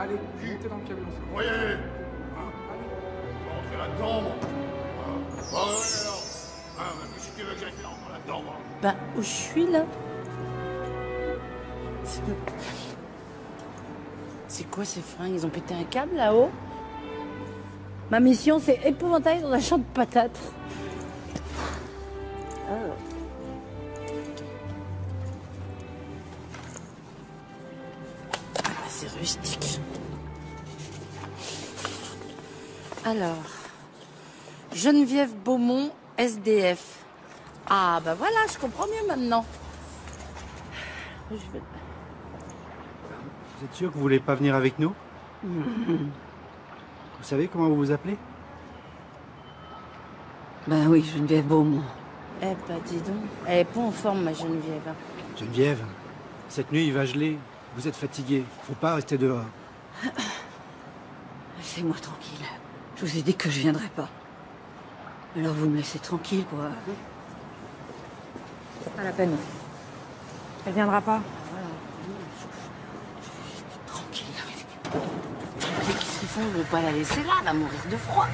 Allez, montez dans le camion. Oui, allez. On va rentrer là-dedans, moi. Ouais, alors. Qu'est-ce que tu veux que j'aille faire là-dedans, moi? Bah, où je suis, là? C'est quoi ces fringues? Ils ont pété un câble, là-haut? Ma mission, c'est épouvantail dans un champ de patates. Oh. Ah bah, c'est rustique. Alors, Geneviève Beaumont, SDF. Ah bah voilà, je comprends mieux maintenant. Je vais... Vous êtes sûr que vous voulez pas venir avec nous? Vous savez comment vous vous appelez? Ben oui, Geneviève Beaumont. Eh bah dis donc, elle est pas en forme ma Geneviève. Geneviève, cette nuit il va geler. Vous êtes fatiguée. Faut pas rester dehors. Laissez-moi tranquille. Je vous ai dit que je viendrais pas. Alors vous me laissez tranquille, quoi. Pas la peine. Elle viendra pas. Voilà. Tranquille. Les qui se font, ils vont pas la laisser là, elle va mourir de froid.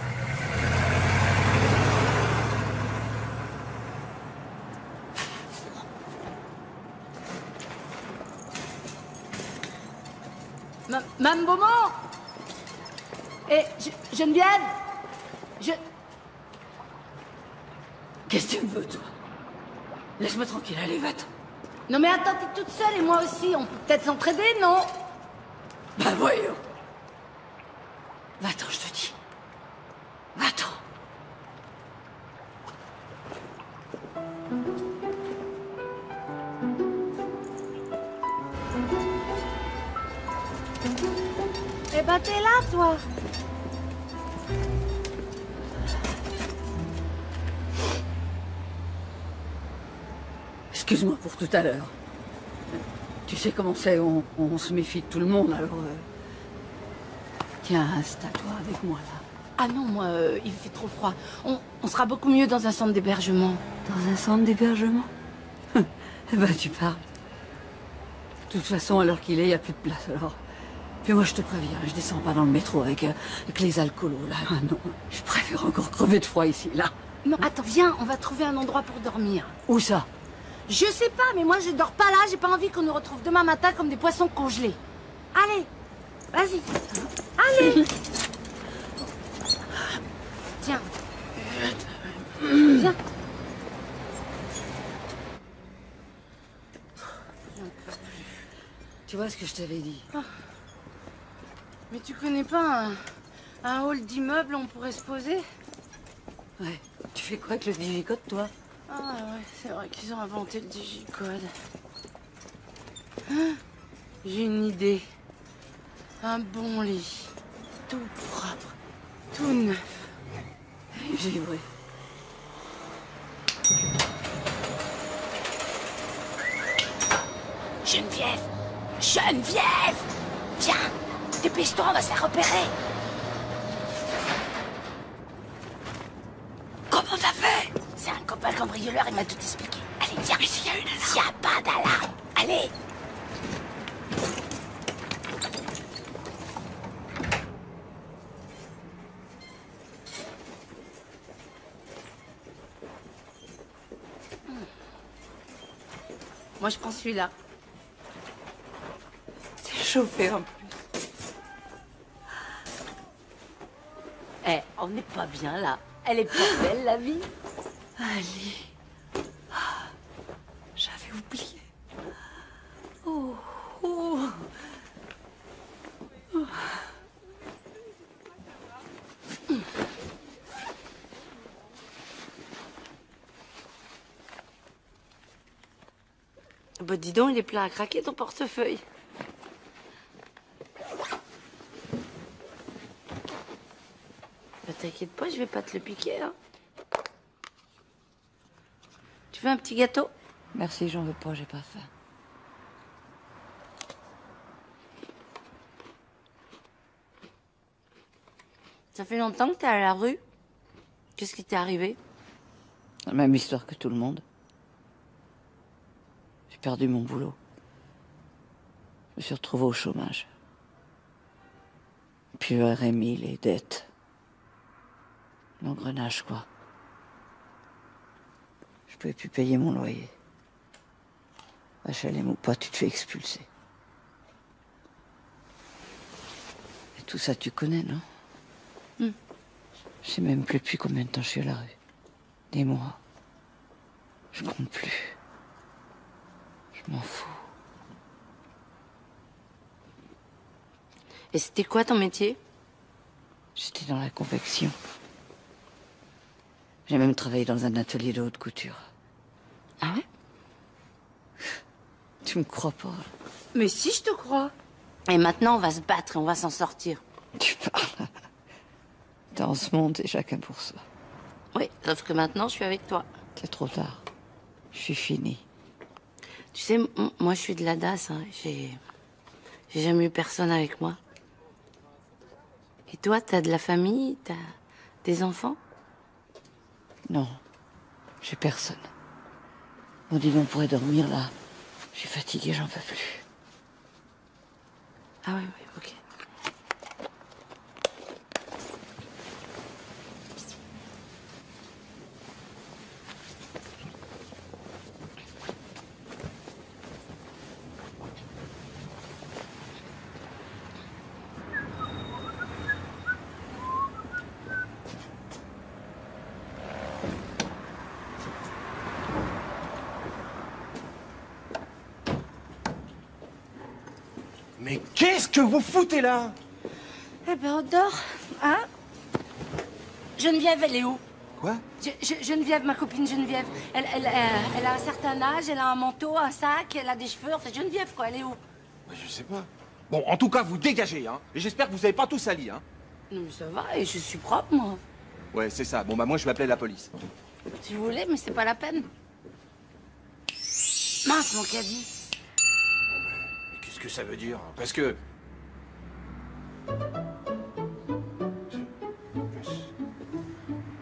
Mme Beaumont! Et Geneviève! Qu'est-ce que tu me veux, toi? Laisse-moi tranquille, allez, va-t'en. Non mais attends, t'es toute seule et moi aussi, on peut peut-être s'entraider, non? Bah voyons. Va-t'en, je te dis. Va-t'en. Eh ben t'es là, toi! Excuse-moi pour tout à l'heure. Tu sais comment c'est, on se méfie de tout le monde, alors... Tiens, installe-toi avec moi, là. Ah non, moi, il fait trop froid. On sera beaucoup mieux dans un centre d'hébergement. Dans un centre d'hébergement? Eh ben, tu parles. De toute façon, à l'heure qu'il est, il n'y a plus de place, alors... Puis moi, je te préviens, je descends pas dans le métro avec les alcoolos, là. Ah non, je préfère encore crever de froid ici, là. Non, attends, viens, on va trouver un endroit pour dormir. Où ça? Je sais pas, mais moi je dors pas là, j'ai pas envie qu'on nous retrouve demain matin comme des poissons congelés. Allez, vas-y. Allez. Tiens. Viens. Tu vois ce que je t'avais dit? Oh. Mais tu connais pas un hall d'immeuble où on pourrait se poser? Ouais. Tu fais quoi avec le digicode, toi? Ah ouais, c'est vrai qu'ils ont inventé le digicode. Hein? J'ai une idée. Un bon lit. Tout propre. Tout neuf. Givré. Geneviève! Geneviève! Viens! Dépêche-toi, on va se faire repérer! Comment t'as fait? C'est un copain cambrioleur, il m'a tout expliqué. Allez, viens! Mais s'il y a une alarme! S'il n'y a pas d'alarme! Allez! Moi, je prends celui-là. C'est chauffé en plus. Eh, on n'est pas bien là. Elle est pas belle, la vie. Ali. J'avais oublié. Oh, oh. Oh. Bah dis donc, il est plein à craquer ton portefeuille. Bah t'inquiète pas, je vais pas te le piquer, hein. Tu veux un petit gâteau? Merci, j'en veux pas, j'ai pas faim. Ça fait longtemps que t'es à la rue. Qu'est-ce qui t'est arrivé? La même histoire que tout le monde. J'ai perdu mon boulot. Je me suis retrouvée au chômage. Puis le RMI, les dettes. L'engrenage, quoi. Je pouvais plus payer mon loyer. HLM ou pas, tu te fais expulser. Et tout ça, tu connais, non? Je sais même plus depuis combien de temps je suis à la rue. Des mois. Je compte plus. Je m'en fous. Et c'était quoi ton métier? J'étais dans la confection. J'ai même travaillé dans un atelier de haute couture. Ah ouais? Tu me crois pas? Mais si, je te crois. Et maintenant, on va se battre et on va s'en sortir. Tu parles. Dans ce monde, et chacun pour soi. Oui, sauf que maintenant, je suis avec toi. C'est trop tard. Je suis finie. Tu sais, moi, je suis de la DAS. Hein. J'ai jamais eu personne avec moi. Et toi, t'as de la famille? T'as des enfants? Non, j'ai personne. On dit qu'on pourrait dormir là. Je suis fatiguée, j'en peux plus. Ah oui, oui, ok. Mais qu'est-ce que vous foutez là? Eh ben, on dort, hein? Geneviève, elle est où? Quoi? Geneviève, ma copine Geneviève. Elle a un certain âge, elle a un manteau, un sac, elle a des cheveux. Enfin, Geneviève, quoi, elle est où? Je sais pas. Bon, en tout cas, vous dégagez, hein. Et j'espère que vous avez pas tout sali, hein. Non, mais ça va, et je suis propre, moi. Ouais, c'est ça. Bon, bah, moi, je vais appeler la police. Si vous voulez, mais c'est pas la peine. Mince, mon caddie. Mais qu'est-ce que ça veut dire? Parce que...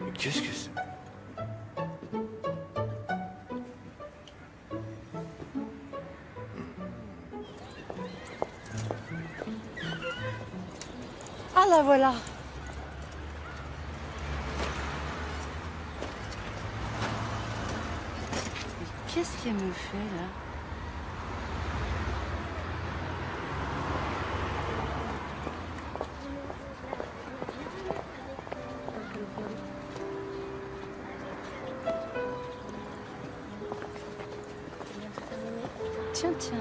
Mais qu'est-ce que c'est? Ah, la voilà. Qu'est-ce qu'elle me fait, là? Tiens, tiens.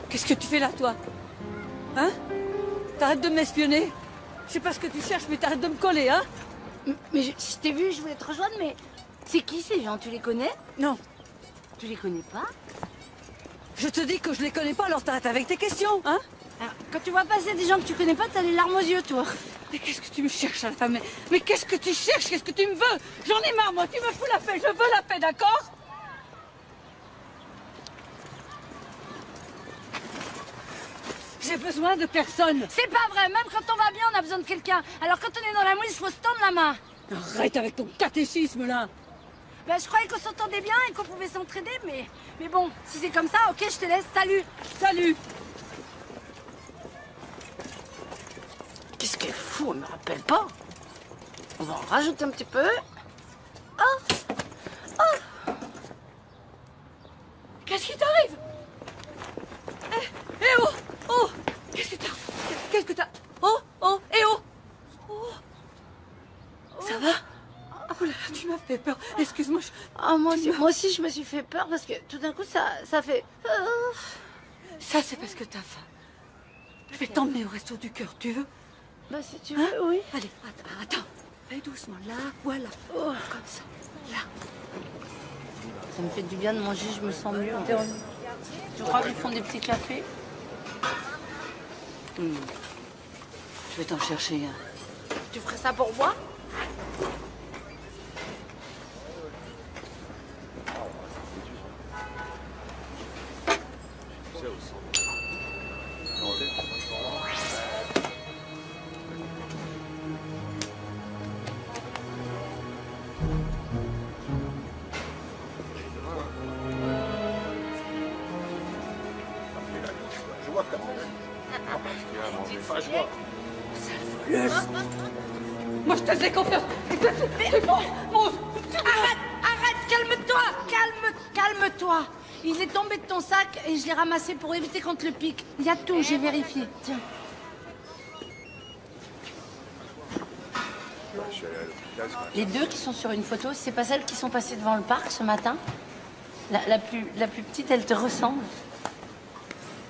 Qu'est-ce que tu fais là, toi? Hein? T'arrêtes de m'espionner? Je sais pas ce que tu cherches, mais t'arrêtes de me coller, hein? Mais je t'ai vu, je voulais te rejoindre, mais c'est qui ces gens? Tu les connais? Non. Tu les connais pas? Je te dis que je les connais pas, alors t'arrêtes avec tes questions, hein? Alors, quand tu vois passer des gens que tu connais pas, t'as les larmes aux yeux, toi. Mais qu'est-ce que tu me cherches à la femme? Mais qu'est-ce que tu cherches? Qu'est-ce que tu me veux? J'en ai marre, moi, tu me fous la paix, je veux la paix, d'accord? J'ai besoin de personne. C'est pas vrai, même quand on va bien, on a besoin de quelqu'un. Alors quand on est dans la mouise, il faut se tendre la main. Arrête avec ton catéchisme, là. Ben, je croyais qu'on s'entendait bien et qu'on pouvait s'entraider, mais bon, si c'est comme ça, ok, je te laisse, salut. Salut. Qu'est-ce qu'elle fout, elle me rappelle pas. On va en rajouter un petit peu. Oh, oh. Qu'est-ce qui t'arrive? Eh oh, oh. Qu'est-ce que t'as? Qu'est-ce que t'as? Oh, oh, eh oh. Oh. Ça va? Oh là, tu m'as fait peur. Excuse-moi. Ah, moi aussi, je me suis fait peur parce que tout d'un coup, ça fait... Ça, c'est parce que t'as faim. Je vais t'emmener au resto du cœur, tu veux? Bah, si tu veux, oui. Allez, attends. Fais doucement, là, voilà. Oh. Comme ça, là. Ça me fait du bien de manger, je me sens mieux. Tu crois qu'ils font des petits cafés? Je vais t'en chercher un. Tu ferais ça pour moi? fâche-moi. Moi, je te fais confiance. C'est bon, Arrête, calme-toi, calme-toi. Il est tombé de ton sac et je l'ai ramassé pour éviter qu'on te le pique. Il y a tout, j'ai vérifié. Tiens. Les deux qui sont sur une photo, c'est pas celles qui sont passées devant le parc ce matin? La plus petite, elle te ressemble?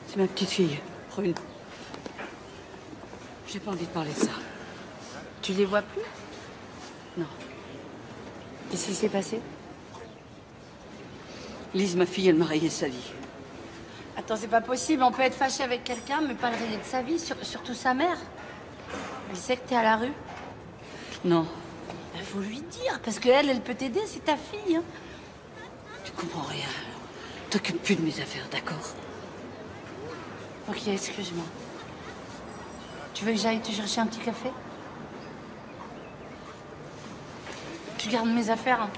C'est ma petite fille, Prune. J'ai pas envie de parler de ça. Tu les vois plus? Non. Qu'est-ce qui s'est passé? Lise, ma fille, elle m'a rayé sa vie. Attends, c'est pas possible. On peut être fâché avec quelqu'un, mais pas le rayer de sa vie, surtout sa mère. Elle sait que t'es à la rue. Non. Il faut lui dire, parce qu'elle, elle peut t'aider, c'est ta fille. Hein. Tu comprends rien. T'occupes plus de mes affaires, d'accord? Ok, excuse-moi. Tu veux que j'aille te chercher un petit café? Tu gardes mes affaires. Hein.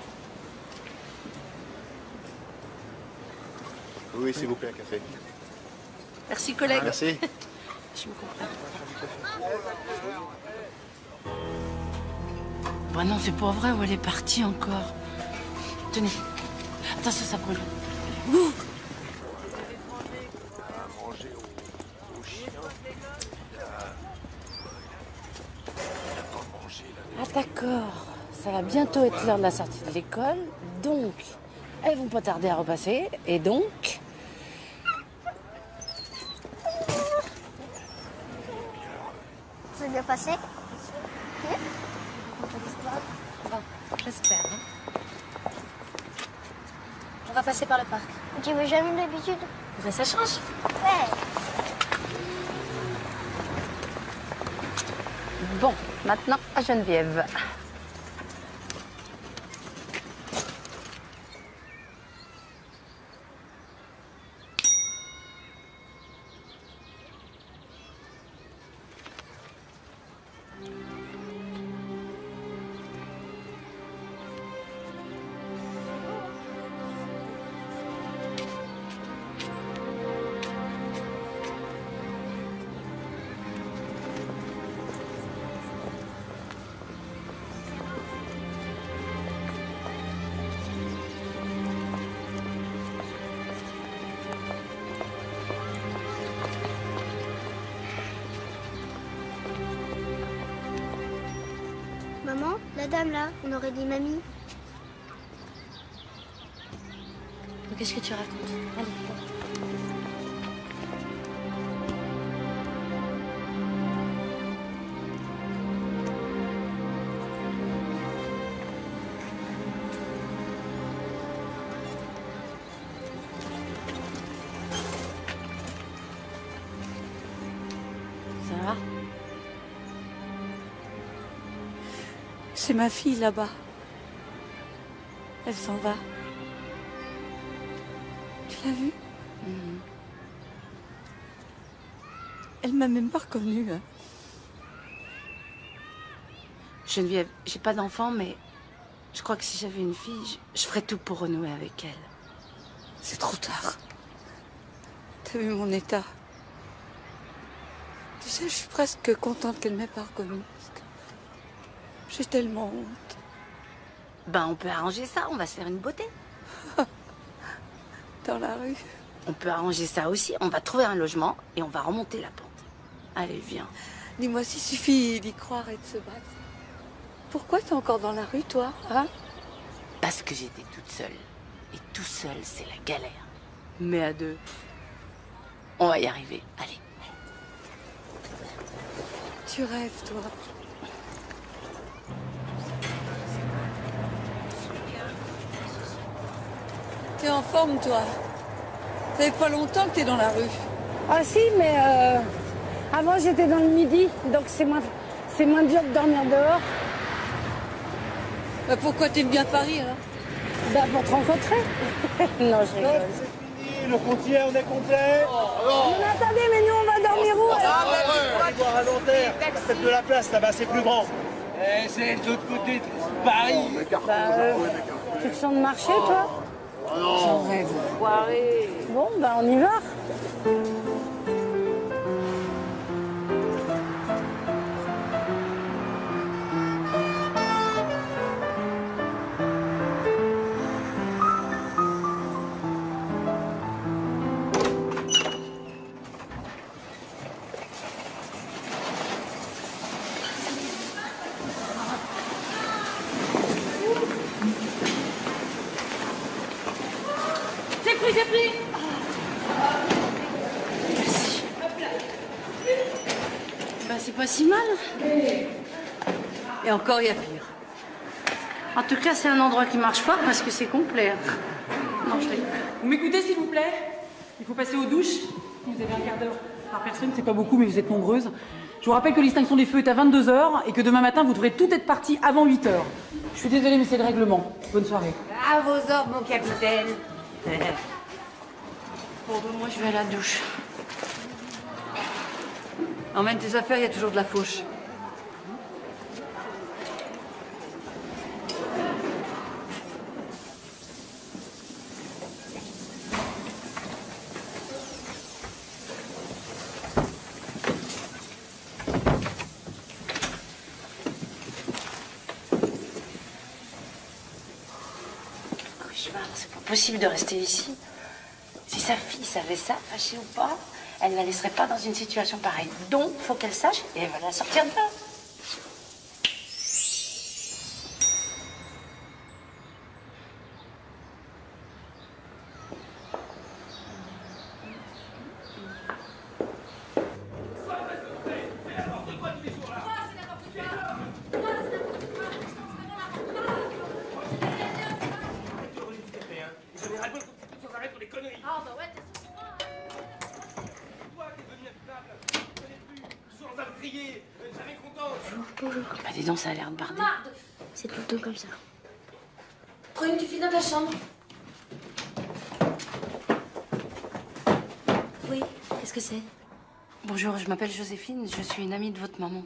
Oui, s'il vous plaît, un café. Merci, collègue. Merci. Je me comprends. Bah non, c'est pas vrai où elle est partie encore. Tenez. Attention, ça brûle. Ouh. Ah d'accord. Ça va bientôt être l'heure de la sortie de l'école. Donc, elles vont pas tarder à repasser. Et donc... C'est bien passé? J'espère. Hein. On va passer par le parc. Tu veux jamais d'habitude? Mais ça change. Ouais. Bon, maintenant à Geneviève. Maman, la dame là, on aurait dit mamie. Qu'est-ce que tu racontes? Allez. Ça va? C'est ma fille là-bas. Elle s'en va. Tu l'as vue? Elle m'a même pas reconnue. Hein. Geneviève, j'ai pas d'enfant, mais je crois que si j'avais une fille, je ferais tout pour renouer avec elle. C'est trop tard. T'as vu mon état? Tu sais, je suis presque contente qu'elle m'ait pas reconnue. Parce que j'ai tellement honte. Ben, on peut arranger ça, on va se faire une beauté. Dans la rue. On peut arranger ça aussi, on va trouver un logement et on va remonter la pente. Allez, viens. Dis-moi, s'il suffit d'y croire et de se battre. Pourquoi t'es encore dans la rue, toi, hein? Parce que j'étais toute seule. Et tout seul, c'est la galère. Mais à deux, on va y arriver. Allez. Tu rêves, toi. T'es en forme, toi. Ça fait pas longtemps que t'es dans la rue. Ah si, mais avant j'étais dans le midi, donc c'est moins dur de dormir dehors. Bah pourquoi t'aimes bien Paris, alors? Bah pour te rencontrer. Non, je rigole. C'est fini, le comptier, on est complet. Mais attendez, mais nous on va dormir où alors? On va voir à Nanterre. C'est de la place là-bas, c'est plus grand. C'est de l'autre côté de Paris. Tu te sens de marcher, toi? J'en rêve. Bon, bah on y va. j'ai pris. Merci. Bah, c'est pas si mal. Et encore, il y a pire. En tout cas, c'est un endroit qui marche fort parce que c'est complet. Non, je rigole. Vous m'écoutez, s'il vous plaît? Il faut passer aux douches. Vous avez un quart d'heure par personne, c'est pas beaucoup, mais vous êtes nombreuses. Je vous rappelle que l'extinction des feux est à 22 h et que demain matin, vous devrez tout être parti avant 8 h. Je suis désolée, mais c'est le règlement. Bonne soirée. À vos ordres, mon capitaine. Bon, ben, moi, je vais à la douche. Emmène tes affaires, il y a toujours de la fauche. C'est pas possible de rester ici. Si sa fille savait ça, fâchée ou pas, elle ne la laisserait pas dans une situation pareille. Donc, faut qu'elle sache et elle va la sortir de là. Bah dis donc, ça a l'air de barder. C'est tout le temps comme ça. Prune, tu files dans ta chambre. Oui, qu'est-ce que c'est? Bonjour, je m'appelle Joséphine, je suis une amie de votre maman.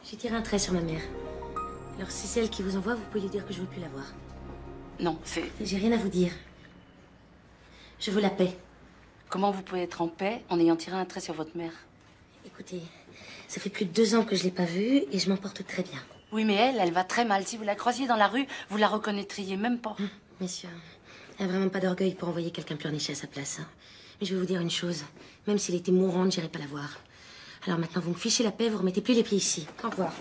J'ai tiré un trait sur ma mère. Alors si c'est elle qui vous envoie, vous pouvez lui dire que je veux plus la voir. Non, c'est... J'ai rien à vous dire. Je veux la paix. Comment vous pouvez être en paix en ayant tiré un trait sur votre mère? Écoutez, ça fait plus de 2 ans que je l'ai pas vue et je m'en porte très bien. Oui, mais elle va très mal. Si vous la croisiez dans la rue, vous la reconnaîtriez même pas. Messieurs, elle a vraiment pas d'orgueil pour envoyer quelqu'un pleurnicher à sa place. Mais je vais vous dire une chose. Même s'il était mourante, j'irai pas la voir. Alors maintenant, vous me fichez la paix, vous remettez plus les pieds ici. Au revoir.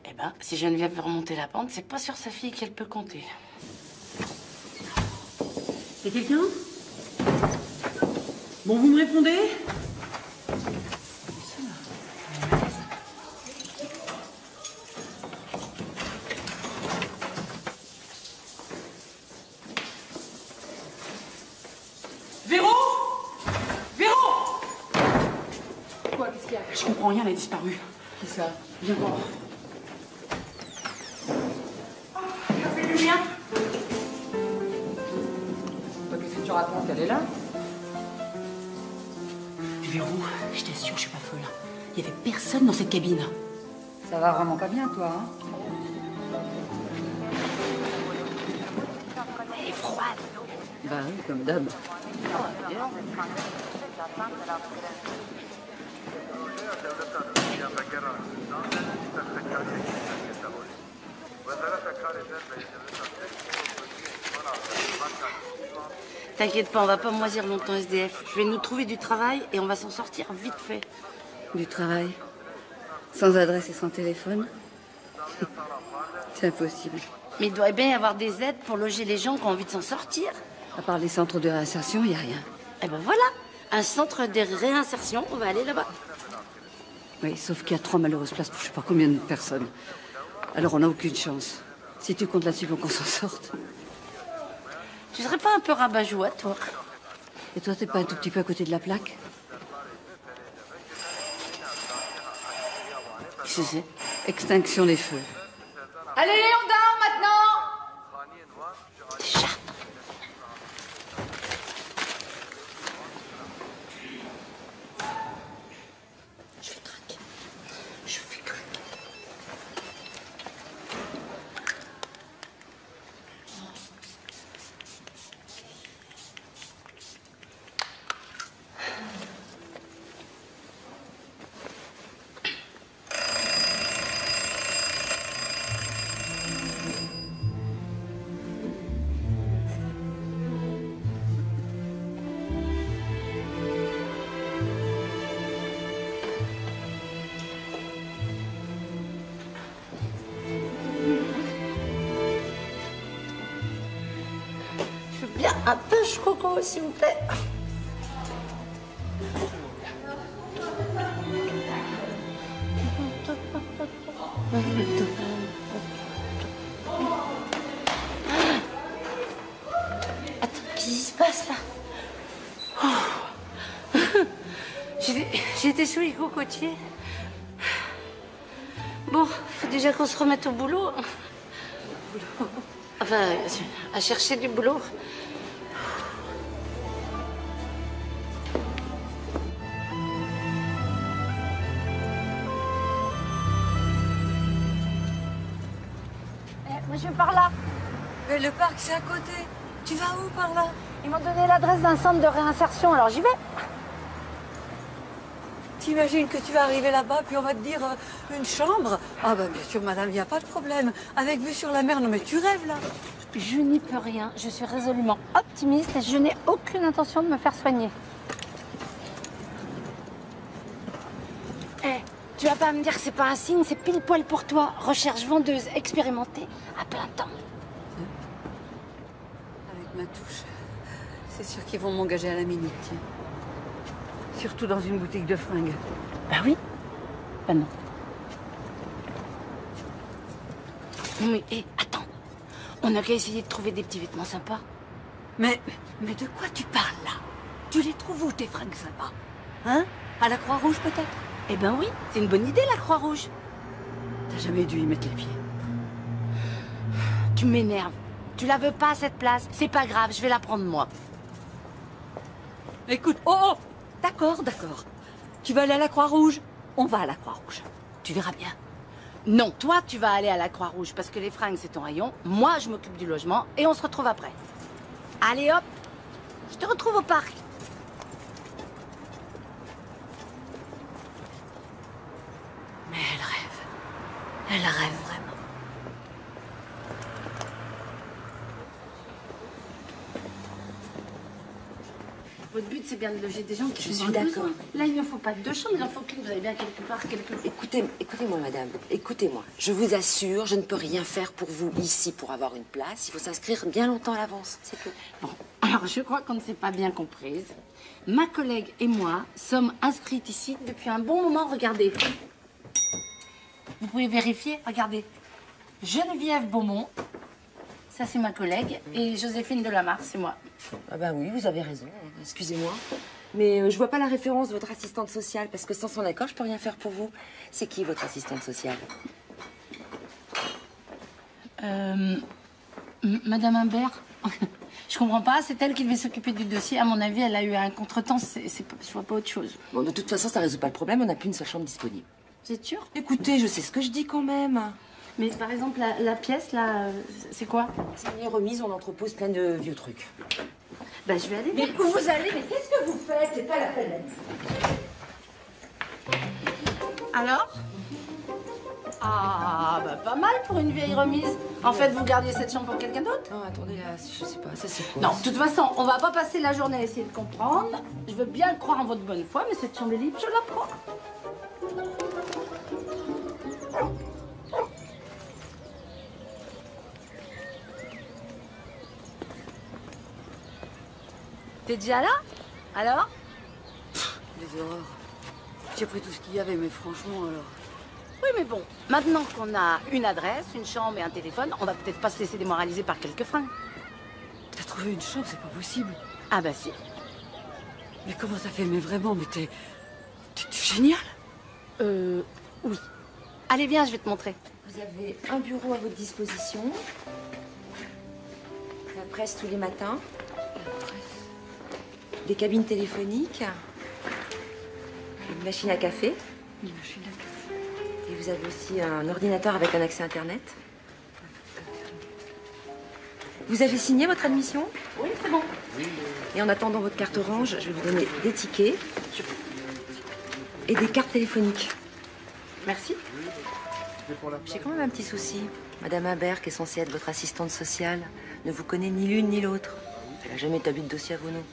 Eh ben, si Geneviève veut remonter la pente, c'est pas sur sa fille qu'elle peut compter. C'est quelqu'un? Bon, vous me répondez? Véro? Véro? Quoi, qu'est-ce qu'il y a? Je comprends rien, elle a disparu. C'est ça. Viens voir. Café lumière. Qu'est-ce que tu racontes? Elle est là? Véro, je t'assure, je suis pas folle. Il y avait personne dans cette cabine. Ça va vraiment pas bien, toi, hein? Elle est froide. Bah oui, comme d'hab. T'inquiète pas, on va pas moisir longtemps SDF. Je vais nous trouver du travail et on va s'en sortir vite fait. Du travail? Sans adresse et sans téléphone? C'est impossible. Mais il doit bien y avoir des aides pour loger les gens qui ont envie de s'en sortir. À part les centres de réinsertion, il n'y a rien. Eh ben voilà, un centre de réinsertion, on va aller là-bas. Oui, sauf qu'il y a 3 malheureuses places pour je sais pas combien de personnes. Alors on n'a aucune chance. Si tu comptes là-dessus pour qu'on s'en sorte. Tu serais pas un peu rabat-joie, toi? Et toi, t'es pas un tout petit peu à côté de la plaque? Qu'est-ce que c'est? Extinction des feux. Allez, on dort maintenant. Déjà. Je vais craquer. Je vais craquer. Un push coco, s'il vous plaît. Attends, qu'est-ce qui se passe là? Oh. J'étais sous les cocotiers. Bon, faut déjà qu'on se remette au boulot. Enfin, à chercher du boulot. Moi, je vais par là. Mais le parc, c'est à côté. Tu vas où par là? Ils m'ont donné l'adresse d'un centre de réinsertion, alors j'y vais. T'imagines que tu vas arriver là-bas, puis on va te dire une chambre? Ah ben bien sûr, madame, il n'y a pas de problème. Avec vue sur la mer, non mais tu rêves là. Je n'y peux rien. Je suis résolument optimiste et je n'ai aucune intention de me faire soigner. Eh, tu vas pas me dire que c'est pas un signe, c'est pile poil pour toi. Recherche vendeuse expérimentée à plein temps. Avec ma touche, c'est sûr qu'ils vont m'engager à la minute. Tiens. Surtout dans une boutique de fringues. Bah oui. Bah non. Mais attends. On n'a qu'à essayer de trouver des petits vêtements sympas. Mais de quoi tu parles là? Tu les trouves où tes fringues sympas? Hein? À la Croix-Rouge peut-être? Eh ben oui, c'est une bonne idée la Croix-Rouge. T'as jamais dû y mettre les pieds. Tu m'énerves. Tu la veux pas à cette place. C'est pas grave, je vais la prendre moi. Écoute, oh! D'accord. Tu vas aller à la Croix-Rouge? On va à la Croix-Rouge. Tu verras bien. Non, toi, tu vas aller à la Croix-Rouge parce que les fringues, c'est ton rayon. Moi, je m'occupe du logement et on se retrouve après. Allez, hop, je te retrouve au parc. Mais elle rêve vraiment. Votre but, c'est bien de loger des gens qui Je sont suis dans le d'accord. besoin. Là, il ne faut pas deux chambres, il en faut qu'une. Vous avez bien quelque part, Écoutez-moi, madame. Écoutez-moi. Je vous assure, je ne peux rien faire pour vous ici pour avoir une place. Il faut s'inscrire bien longtemps à l'avance. C'est tout. Bon, alors je crois qu'on ne s'est pas bien comprise. Ma collègue et moi sommes inscrites ici depuis un bon moment. Regardez. Vous pouvez vérifier. Regardez. Geneviève Beaumont. Ça, c'est ma collègue. Et Joséphine Delamarre, c'est moi. Ah bah oui, vous avez raison. Excusez-moi. Mais je vois pas la référence de votre assistante sociale, parce que sans son accord, je peux rien faire pour vous. C'est qui, votre assistante sociale? Madame Imbert. Je comprends pas, c'est elle qui devait s'occuper du dossier. À mon avis, elle a eu un contretemps. Je vois pas autre chose. Bon, de toute façon, ça résout pas le problème. On n'a plus une seule chambre disponible. Vous êtes sûre? Écoutez, je sais ce que je dis quand même. Mais par exemple, la pièce, là, c'est quoi? C'est une remise, on entrepose plein de vieux trucs. Ben, je vais aller. Mais où vous allez? Mais qu'est-ce que vous faites? C'est pas la peine. Alors? Ah, bah pas mal pour une vieille remise. En fait, vous gardiez cette chambre pour quelqu'un d'autre? Non, attendez, là, je sais pas, ça c'est quoi? Non, de toute façon, on va pas passer la journée à essayer de comprendre. Je veux bien croire en votre bonne foi, mais cette chambre est libre, je la prends. T'es déjà là? Alors? Les horreurs. J'ai pris tout ce qu'il y avait, mais franchement, alors... Oui, mais bon, maintenant qu'on a une adresse, une chambre et un téléphone, on va peut-être pas se laisser démoraliser par quelques fringues. T'as trouvé une chambre, c'est pas possible. Ah bah si. Mais comment ça fait? Mais vraiment, mais t'es génial. Oui. Allez, viens, je vais te montrer. Vous avez un bureau à votre disposition. La presse tous les matins. Des cabines téléphoniques. Une machine à café. Une machine à café. Et vous avez aussi un ordinateur avec un accès Internet. Vous avez signé votre admission? Oui, c'est bon. Et en attendant votre carte orange, je vais vous donner des tickets et des cartes téléphoniques. Merci. J'ai quand même un petit souci. Madame Imbert, qui est censée être votre assistante sociale, ne vous connaît ni l'une ni l'autre. Elle n'a jamais établi de dossier à vos noms.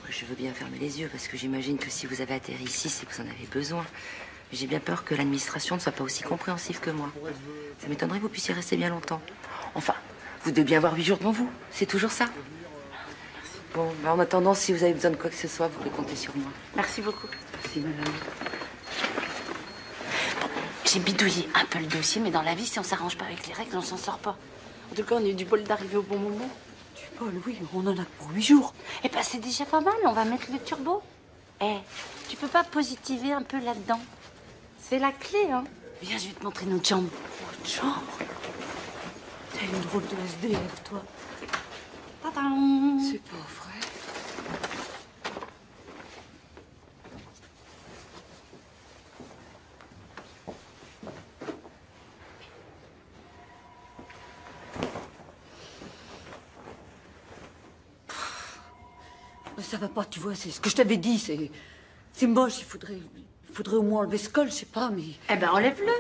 Je veux bien fermer les yeux, parce que j'imagine que si vous avez atterri ici, c'est que vous en avez besoin. Mais j'ai bien peur que l'administration ne soit pas aussi compréhensive que moi. Ça m'étonnerait que vous puissiez rester bien longtemps. Enfin, vous devez bien avoir 8 jours devant vous. C'est toujours ça. Merci. Bon, bah en attendant, si vous avez besoin de quoi que ce soit, vous pouvez compter sur moi. Merci beaucoup. Merci, madame. J'ai bidouillé un peu le dossier, mais dans la vie, si on s'arrange pas avec les règles, on s'en sort pas. En tout cas, on a eu du bol d'arriver au bon moment. Du bol, oui, on en a pour 8 jours. Eh ben, c'est déjà pas mal, on va mettre le turbo. Eh, tu peux pas positiver un peu là-dedans? C'est la clé, hein. Viens, je vais te montrer notre chambre. Notre chambre? T'as une drôle de SDF, toi. Tadam! C'est pas vrai. Ça va pas, tu vois, c'est ce que je t'avais dit, c'est moche, il faudrait au moins enlever ce col, je sais pas, mais... Eh ben, enlève-le.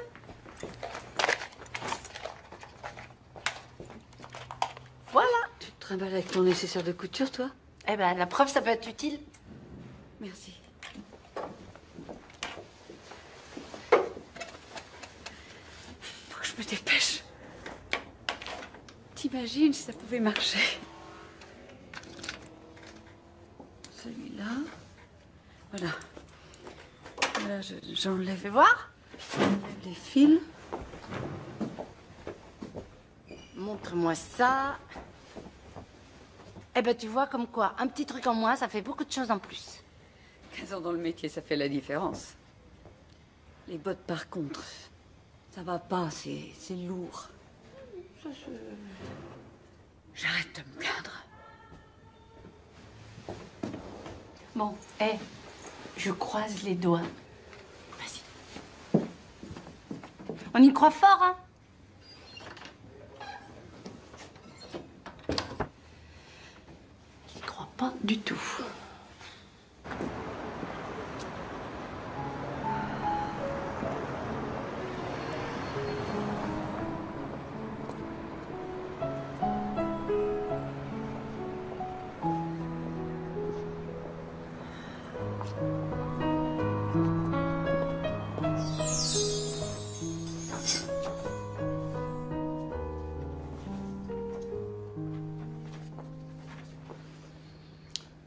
Voilà. Tu te trimbales avec ton nécessaire de couture, toi? Eh ben, la preuve, ça peut être utile. Merci. Faut que je me dépêche. T'imagines si ça pouvait marcher? Celui-là. Voilà. Voilà, j'enlève. Fais voir. Les fils. Montre-moi ça. Eh ben, tu vois, comme quoi, un petit truc en moins, ça fait beaucoup de choses en plus. 15 ans dans le métier, ça fait la différence. Les bottes, par contre, ça va pas, c'est lourd. J'arrête de me plaindre. Bon, je croise les doigts. Vas-y. On y croit fort, hein? Je crois pas du tout.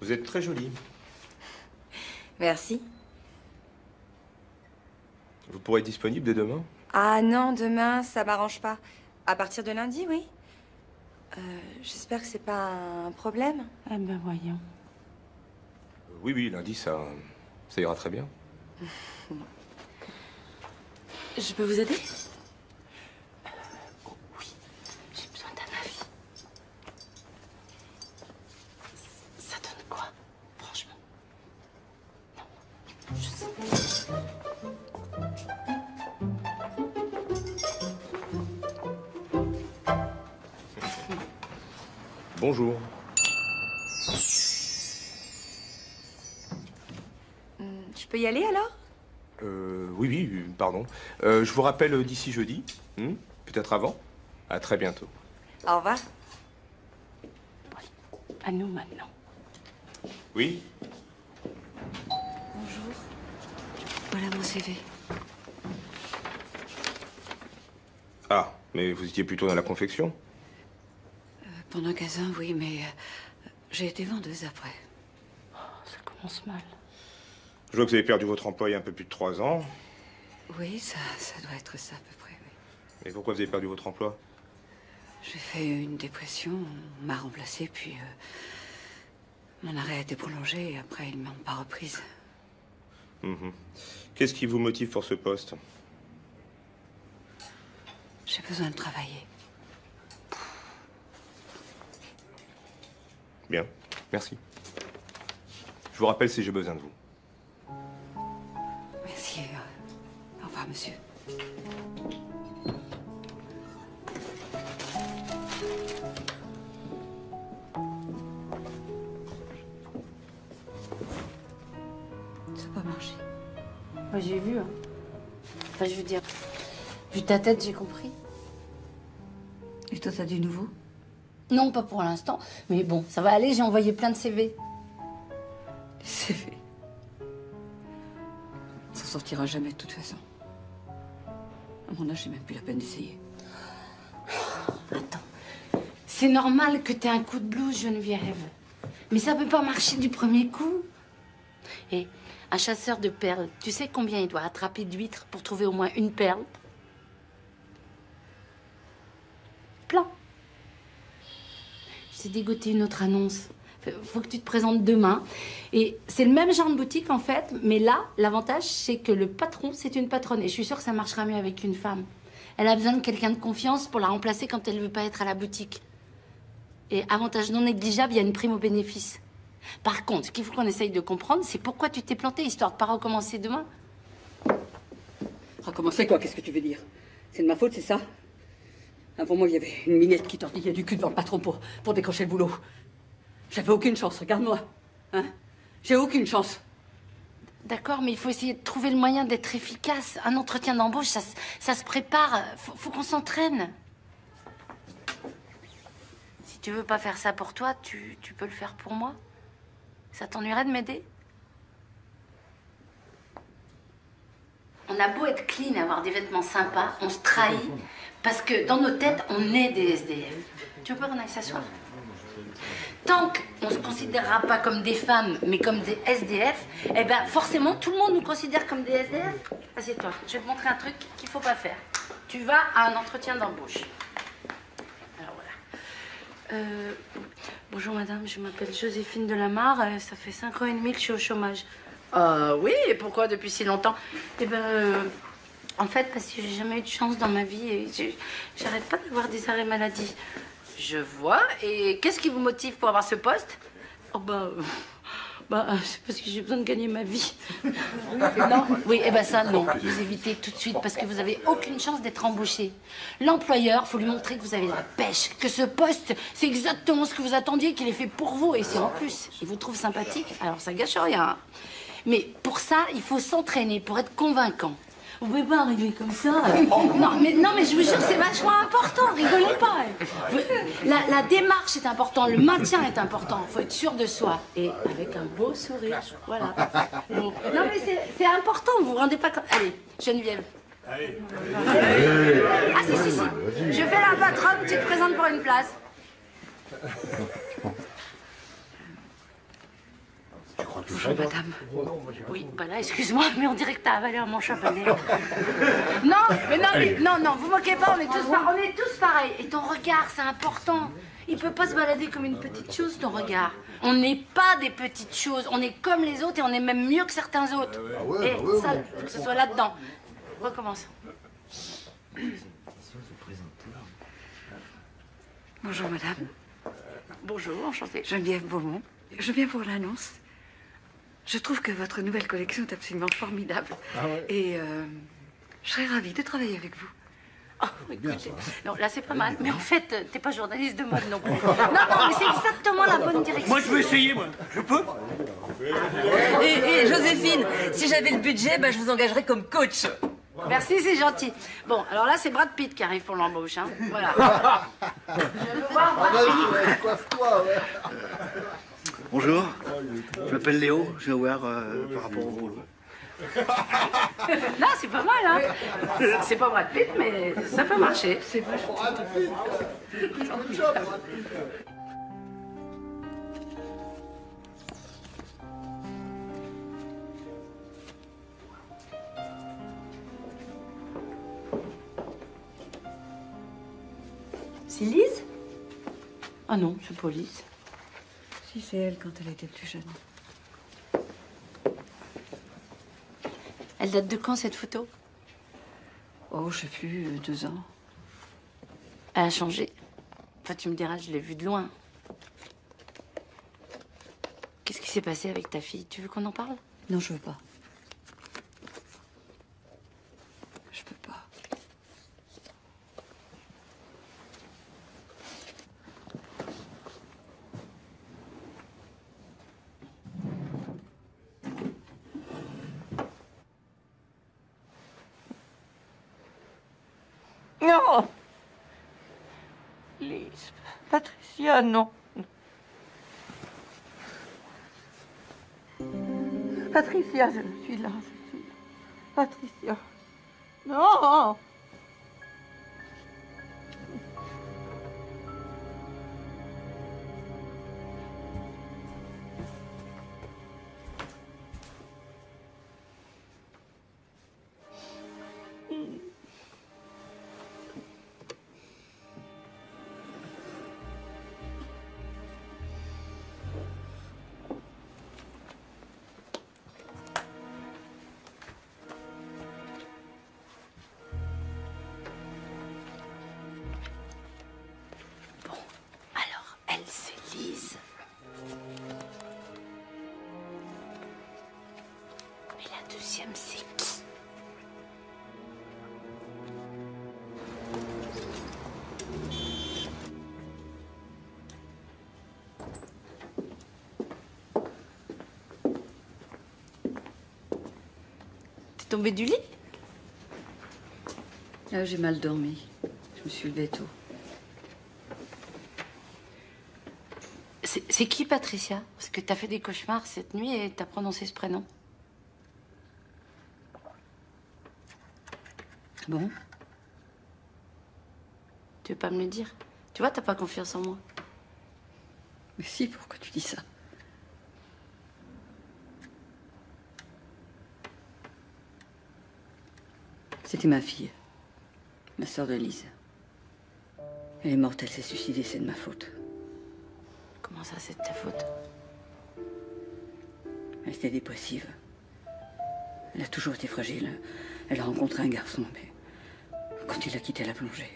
Vous êtes très jolie. Merci. Vous pourrez être disponible dès demain? Ah non, demain, ça m'arrange pas. À partir de lundi, oui. J'espère que c'est pas un problème. Eh ben, voyons. Oui, oui, lundi, ça ira très bien. Je peux vous aider? Oui, j'ai besoin d'un avis. Ça donne quoi, franchement? Non, je sais. Bonjour. Je peux y aller alors? Oui, oui, pardon. Je vous rappelle d'ici jeudi. Peut-être avant. À très bientôt. Au revoir. À nous maintenant. Oui? Bonjour. Voilà mon CV. Ah, mais vous étiez plutôt dans la confection? Pendant 15 ans, oui, mais j'ai été vendeuse après. Ça commence mal. Je vois que vous avez perdu votre emploi il y a un peu plus de 3 ans. Oui, ça doit être ça à peu près, oui. Mais pourquoi vous avez perdu votre emploi? J'ai fait une dépression, on m'a remplacée, puis mon arrêt a été prolongé et après ils m'ont pas reprise. Qu'est-ce qui vous motive pour ce poste? J'ai besoin de travailler. Bien, merci. Je vous rappelle si j'ai besoin de vous. Merci. Au revoir, monsieur. Ça n'a pas marché. Moi, j'ai vu, hein. Enfin, je veux dire, vu ta tête, j'ai compris. Et toi, t'as du nouveau? Non, pas pour l'instant. Mais bon, ça va aller, j'ai envoyé plein de CV. Les CV? Ça sortira jamais de toute façon. À mon âge, j'ai même plus la peine d'essayer. Attends. C'est normal que t'aies un coup de blues, Geneviève. Mais ça peut pas marcher du premier coup. Et un chasseur de perles, tu sais combien il doit attraper d'huîtres pour trouver au moins une perle? Plein. Je t'ai dégoté une autre annonce. Faut que tu te présentes demain. Et c'est le même genre de boutique en fait, mais là, l'avantage, c'est que le patron, c'est une patronne. Et je suis sûre que ça marchera mieux avec une femme. Elle a besoin de quelqu'un de confiance pour la remplacer quand elle ne veut pas être à la boutique. Et avantage non négligeable, il y a une prime au bénéfice. Par contre, ce qu'il faut qu'on essaye de comprendre, c'est pourquoi tu t'es planté, histoire de pas recommencer demain. Recommencer quoi? Qu'est-ce que tu veux dire? C'est de ma faute, c'est ça? Avant moi, il y avait une minette qui tortillait du cul devant le patron pour décrocher le boulot. J'avais aucune chance, regarde-moi. Hein? J'ai aucune chance. D'accord, mais il faut essayer de trouver le moyen d'être efficace. Un entretien d'embauche, ça se prépare. Faut qu'on s'entraîne. Si tu veux pas faire ça pour toi, tu peux le faire pour moi. Ça t'ennuierait de m'aider? On a beau être clean et avoir des vêtements sympas, on se trahit parce que dans nos têtes, on est des SDF. Tu veux pas qu'on aille s'asseoir? Tant qu'on se considérera pas comme des femmes, mais comme des SDF, eh ben forcément, tout le monde nous considère comme des SDF. Assieds-toi, je vais te montrer un truc qu'il faut pas faire. Tu vas à un entretien d'embauche. Alors voilà. Bonjour madame, je m'appelle Joséphine Delamarre. Ça fait 5 ans et demi que je suis au chômage. Oui, et pourquoi depuis si longtemps? Eh ben, en fait, parce que j'ai jamais eu de chance dans ma vie et j'arrête pas d'avoir des arrêts maladie. Je vois. Et qu'est-ce qui vous motive pour avoir ce poste? Oh c'est parce que j'ai besoin de gagner ma vie. Non? Oui, eh ben ça, non. Vous évitez tout de suite parce que vous n'avez aucune chance d'être embauché. L'employeur, faut lui montrer que vous avez de la pêche, que ce poste, c'est exactement ce que vous attendiez, qu'il est fait pour vous. Et si en plus, il vous trouve sympathique, alors ça gâche rien. Mais pour ça, il faut s'entraîner pour être convaincant. Vous pouvez pas arriver comme ça. Non, mais je vous jure, c'est vachement important. Rigolez pas. La démarche est importante, le maintien est important. Il faut être sûr de soi. Et avec un beau sourire. Voilà. Bon. Non, mais c'est important, vous vous rendez pas compte. Allez, Geneviève. Allez. Ah, si. Je fais la patronne, tu te présentes pour une place. Bonjour, madame. Oui, bah là, excuse-moi, mais on dirait que t'as avalé un manche à balai. Non, vous moquez pas, on est tous pareils. Et ton regard, c'est important. Il peut pas se balader comme une petite chose, ton regard. On n'est pas des petites choses, on est comme les autres et on est même mieux que certains autres. Et ça, faut que ce soit là-dedans. Recommence. Bonjour, madame. Bonjour, enchantée. Geneviève Beaumont. Je viens pour l'annonce. Je trouve que votre nouvelle collection est absolument formidable. Ah ouais. Et je serais ravie de travailler avec vous. Oh, écoutez, non, là c'est pas mal, mais en fait, t'es pas journaliste de mode non plus. Non, mais c'est exactement la bonne direction. Moi, je veux essayer, moi. Je peux? Et Joséphine, si j'avais le budget, je vous engagerais comme coach. Merci, c'est gentil. Bon, alors là, c'est Brad Pitt qui arrive pour l'embauche, hein. Voilà. Je veux voir Brad Pitt. Coiffe-toi, ouais. Bonjour, je m'appelle Léo, je viens voir par rapport au boulot. Là, c'est pas mal, hein. C'est pas Brad Pitt, mais ça peut marcher. C'est vachement. C'est Lise? Ah non, c'est pas Lise. Si, c'est elle quand elle était plus jeune. Elle date de quand, cette photo? Oh, je sais plus, 2 ans. Elle a changé. Enfin, tu me diras, je l'ai vue de loin. Qu'est-ce qui s'est passé avec ta fille? Tu veux qu'on en parle? Non, je veux pas. Je peux pas. Non! Lise, Patricia, non. Patricia, je suis là, Patricia. Non! tombée du lit? Ah, j'ai mal dormi. Je me suis levée tôt. C'est qui, Patricia? Parce que t'as fait des cauchemars cette nuit et t'as prononcé ce prénom. Bon? Tu veux pas me le dire? Tu vois, t'as pas confiance en moi. Mais si, pourquoi tu dis ça? C'était ma fille, ma sœur de Lise. Elle est morte, elle s'est suicidée, c'est de ma faute. Comment ça, c'est de ta faute? Elle était dépressive. Elle a toujours été fragile. Elle a rencontré un garçon, mais quand il a quitté, elle a plongé.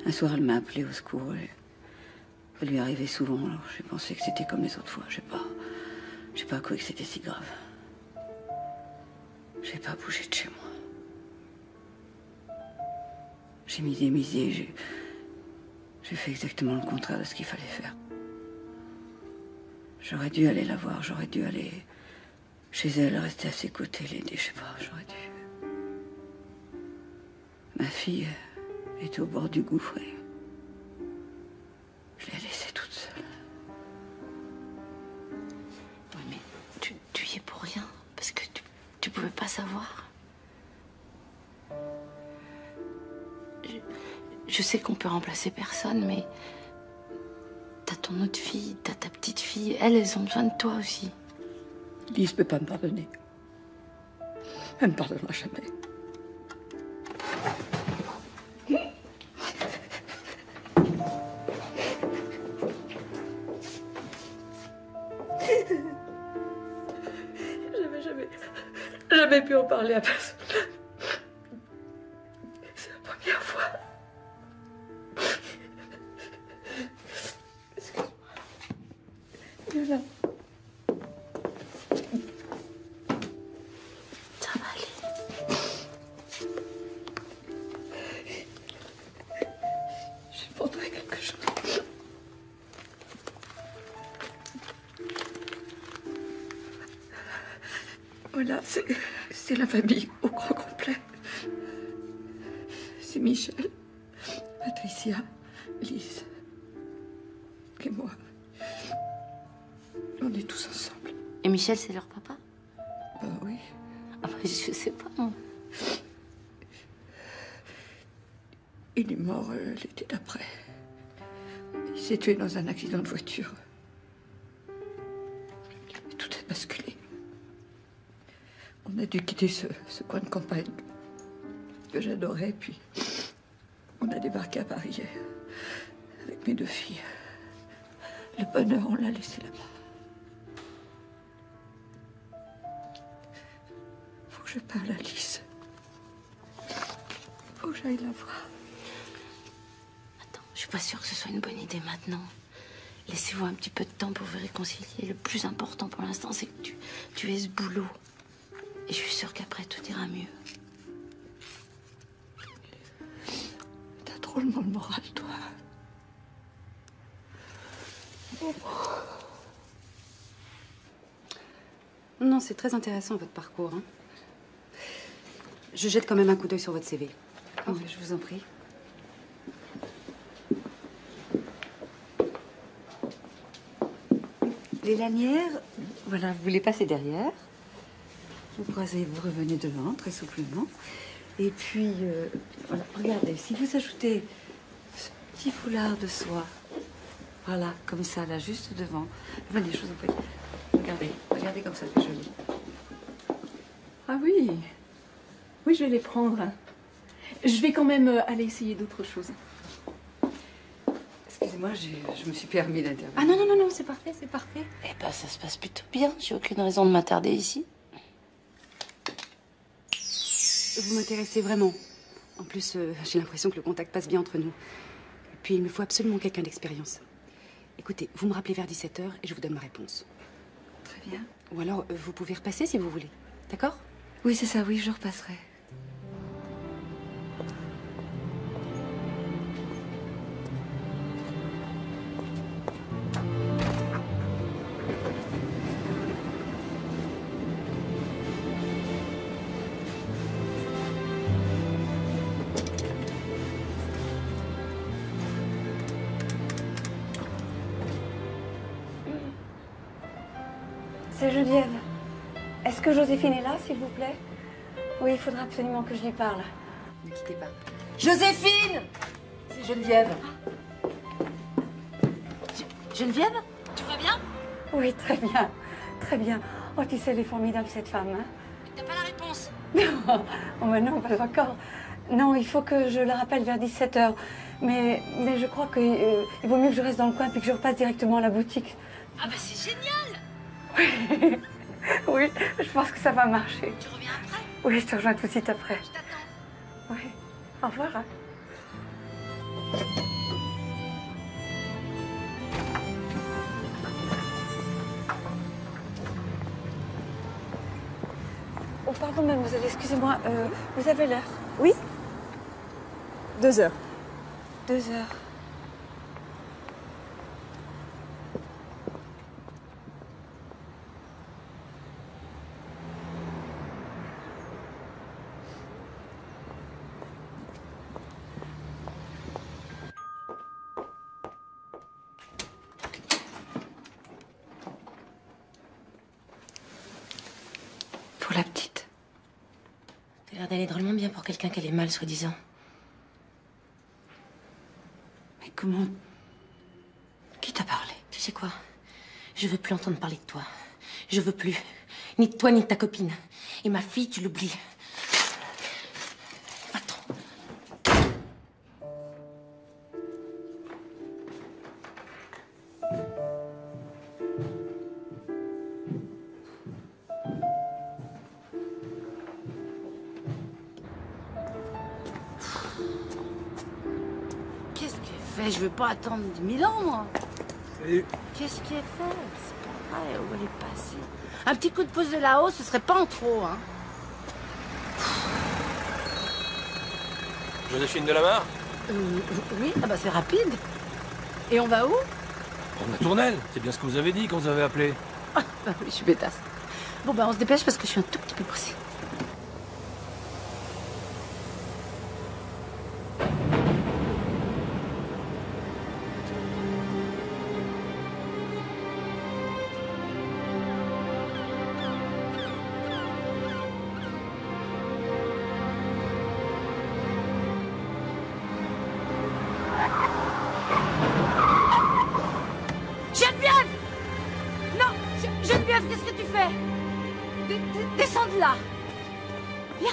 Un soir, elle m'a appelée au secours. Ça lui arrivait souvent, alors j'ai pensé que c'était comme les autres fois. J'ai pas cru que c'était si grave. J'ai pas bougé de chez moi. J'ai misé, j'ai fait exactement le contraire de ce qu'il fallait faire. J'aurais dû aller la voir, j'aurais dû aller chez elle, rester à ses côtés, l'aider, je sais pas, j'aurais dû. Ma fille était au bord du gouffre et je l'ai laissée toute seule. Oui, mais tu y es pour rien, parce que tu pouvais pas savoir. Je sais qu'on peut remplacer personne, mais t'as ton autre fille, t'as ta petite fille. Elles ont besoin de toi aussi. Lise peut pas me pardonner. Elle me pardonnera jamais. J'avais jamais pu en parler à personne. C'est la première fois. Excuse-moi. Là. Ça va aller. Je vais montrer quelque chose. Voilà, c'est la famille au grand complet. C'est Michel, Patricia, Lise et moi. On est tous ensemble. Et Michel, c'est leur papa? Bah oui. Ah bah, je sais pas, moi. Il est mort l'été d'après. Il s'est tué dans un accident de voiture. Tout a basculé. On a dû quitter ce coin de campagne que j'adorais, puis on a débarqué à Paris avec mes deux filles. Le bonheur, on l'a laissé là-bas. Faut que je parle à Lise. Faut que j'aille la voir. Attends, je suis pas sûre que ce soit une bonne idée maintenant. Laissez-vous un petit peu de temps pour vous réconcilier. Le plus important pour l'instant, c'est que tu aies ce boulot. Et je suis sûre qu'après, tout ira mieux. T'as drôlement le moral, toi. Non, c'est très intéressant, votre parcours. Hein. Je jette quand même un coup d'œil sur votre CV. Oh, je vous en prie. Les lanières, voilà, vous les passez derrière. Vous croisez, vous revenez devant, très souplement. Et puis, voilà, regardez, si vous ajoutez ce petit foulard de soie, voilà, comme ça, là, juste devant. Venez, je vous en prie. Regardez comme ça, c'est joli. Ah oui. Oui, je vais les prendre. Je vais quand même aller essayer d'autres choses. Excusez-moi, je me suis permis d'intervenir. Ah non, c'est parfait, c'est parfait. Eh ben, ça se passe plutôt bien. J'ai aucune raison de m'attarder ici. Vous m'intéressez vraiment. En plus, j'ai l'impression que le contact passe bien entre nous. Et puis, il me faut absolument quelqu'un d'expérience. Écoutez, vous me rappelez vers 17h et je vous donne ma réponse. Très bien. Ou alors, vous pouvez repasser si vous voulez. D'accord? Oui, c'est ça, oui, je repasserai. C'est Geneviève. Est-ce que Joséphine est là, s'il vous plaît? Oui, il faudra absolument que je lui parle. Ne quittez pas. Joséphine! C'est Geneviève. Geneviève, tu vas bien? Oui, très bien. Très bien. Oh, tu sais, elle est formidable, cette femme. Hein? T'as pas la réponse? Oh, mais non, pas encore. Non, il faut que je la rappelle vers 17h. Mais je crois qu'il vaut mieux que je reste dans le coin puis que je repasse directement à la boutique. Ah bah c'est génial! Oui, oui, je pense que ça va marcher. Tu reviens après? Oui, je te rejoins tout de suite après. Je t'attends. Oui, au revoir. Hein. Oh, pardon, mademoiselle, excusez-moi, vous avez l'heure? Oui 2 heures. 2 heures. Pour la petite. T'as l'air d'aller drôlement bien pour quelqu'un qui allait mal, soi-disant. Mais comment... Qui t'a parlé? Tu sais quoi? Je veux plus entendre parler de toi. Je veux plus. Ni de toi, ni de ta copine. Et ma fille, tu l'oublies. Va-t'en. Qu'est-ce qu'elle fait? Je veux pas attendre 10 000 ans, moi. Salut. Qu'est-ce qu'elle fait? C'est pas vrai, où elle est passée? Un petit coup de pouce de là-haut, ce serait pas en trop, hein. Joséphine Delamarre? Oui, ah bah c'est rapide. Et on va où? Prendre la tournelle. C'est bien ce que vous avez dit quand vous avez appelé. Ah, bah oui, je suis bêtasse. Bon, bah on se dépêche parce que je suis un tout petit peu pressée. Geneviève! Non! Geneviève, qu'est-ce que tu fais? Descends de là! Viens!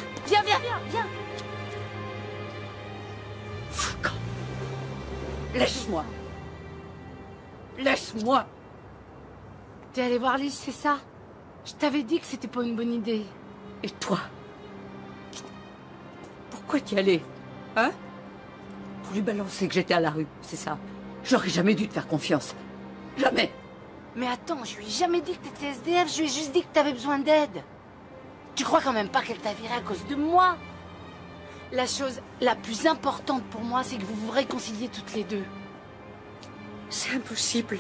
Laisse-moi! Laisse-moi! T'es allé voir Lise, c'est ça? Je t'avais dit que c'était pas une bonne idée. Et toi? Pourquoi t'y allais? Hein? Pour lui balancer que j'étais à la rue, c'est ça? J'aurais jamais dû te faire confiance. Jamais! Mais attends, je lui ai jamais dit que t'étais SDF, je lui ai juste dit que t'avais besoin d'aide. Tu crois quand même pas qu'elle t'a viré à cause de moi? La chose la plus importante pour moi, c'est que vous vous réconciliez toutes les deux. C'est impossible.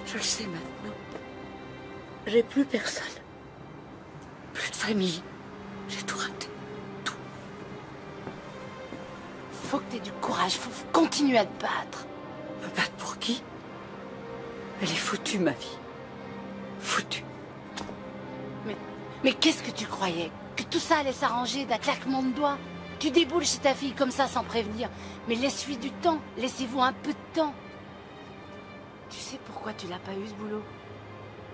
Je le sais maintenant. J'ai plus personne. Plus de famille. J'ai tout raté. Faut que t'aies du courage, faut continuer à te battre. Me battre pour qui? Elle est foutue, ma vie. Foutue. Mais qu'est-ce que tu croyais? Que tout ça allait s'arranger d'un claquement de doigts? Tu déboules chez ta fille comme ça sans prévenir. Mais laisse-lui du temps, laissez-vous un peu de temps. Tu sais pourquoi tu l'as pas eu ce boulot?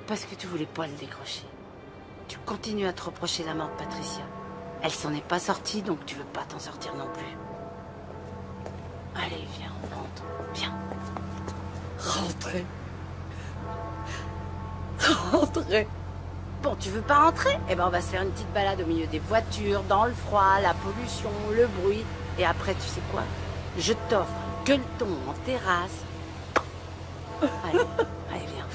Parce que tu voulais pas le décrocher. Tu continues à te reprocher la mort de Patricia. Elle s'en est pas sortie, donc tu veux pas t'en sortir non plus. Allez, viens, on rentre. Viens. Rentrer. Rentrer. Bon, tu veux pas rentrer? Eh ben, on va se faire une petite balade au milieu des voitures, dans le froid, la pollution, le bruit. Et après, tu sais quoi? Je t'offre un gueuleton en terrasse. Allez, allez, viens.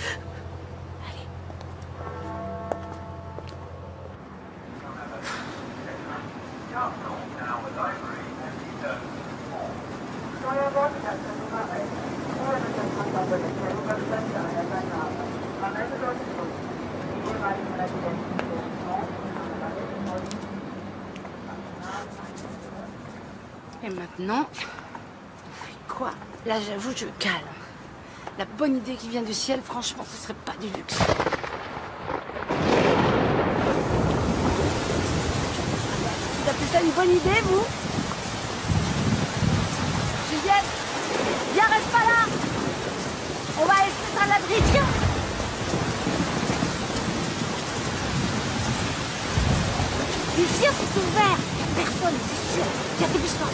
Et maintenant, on fait quoi? Là, j'avoue, je calme. La bonne idée qui vient du ciel, franchement, ce serait pas du luxe. Vous appelez ça une bonne idée, vous? Juliette, viens, reste pas là. On va aller se mettre à l'abri, tiens. Les chiens sont ouverts. Personne, c'est sûr. Viens, dépêche-toi.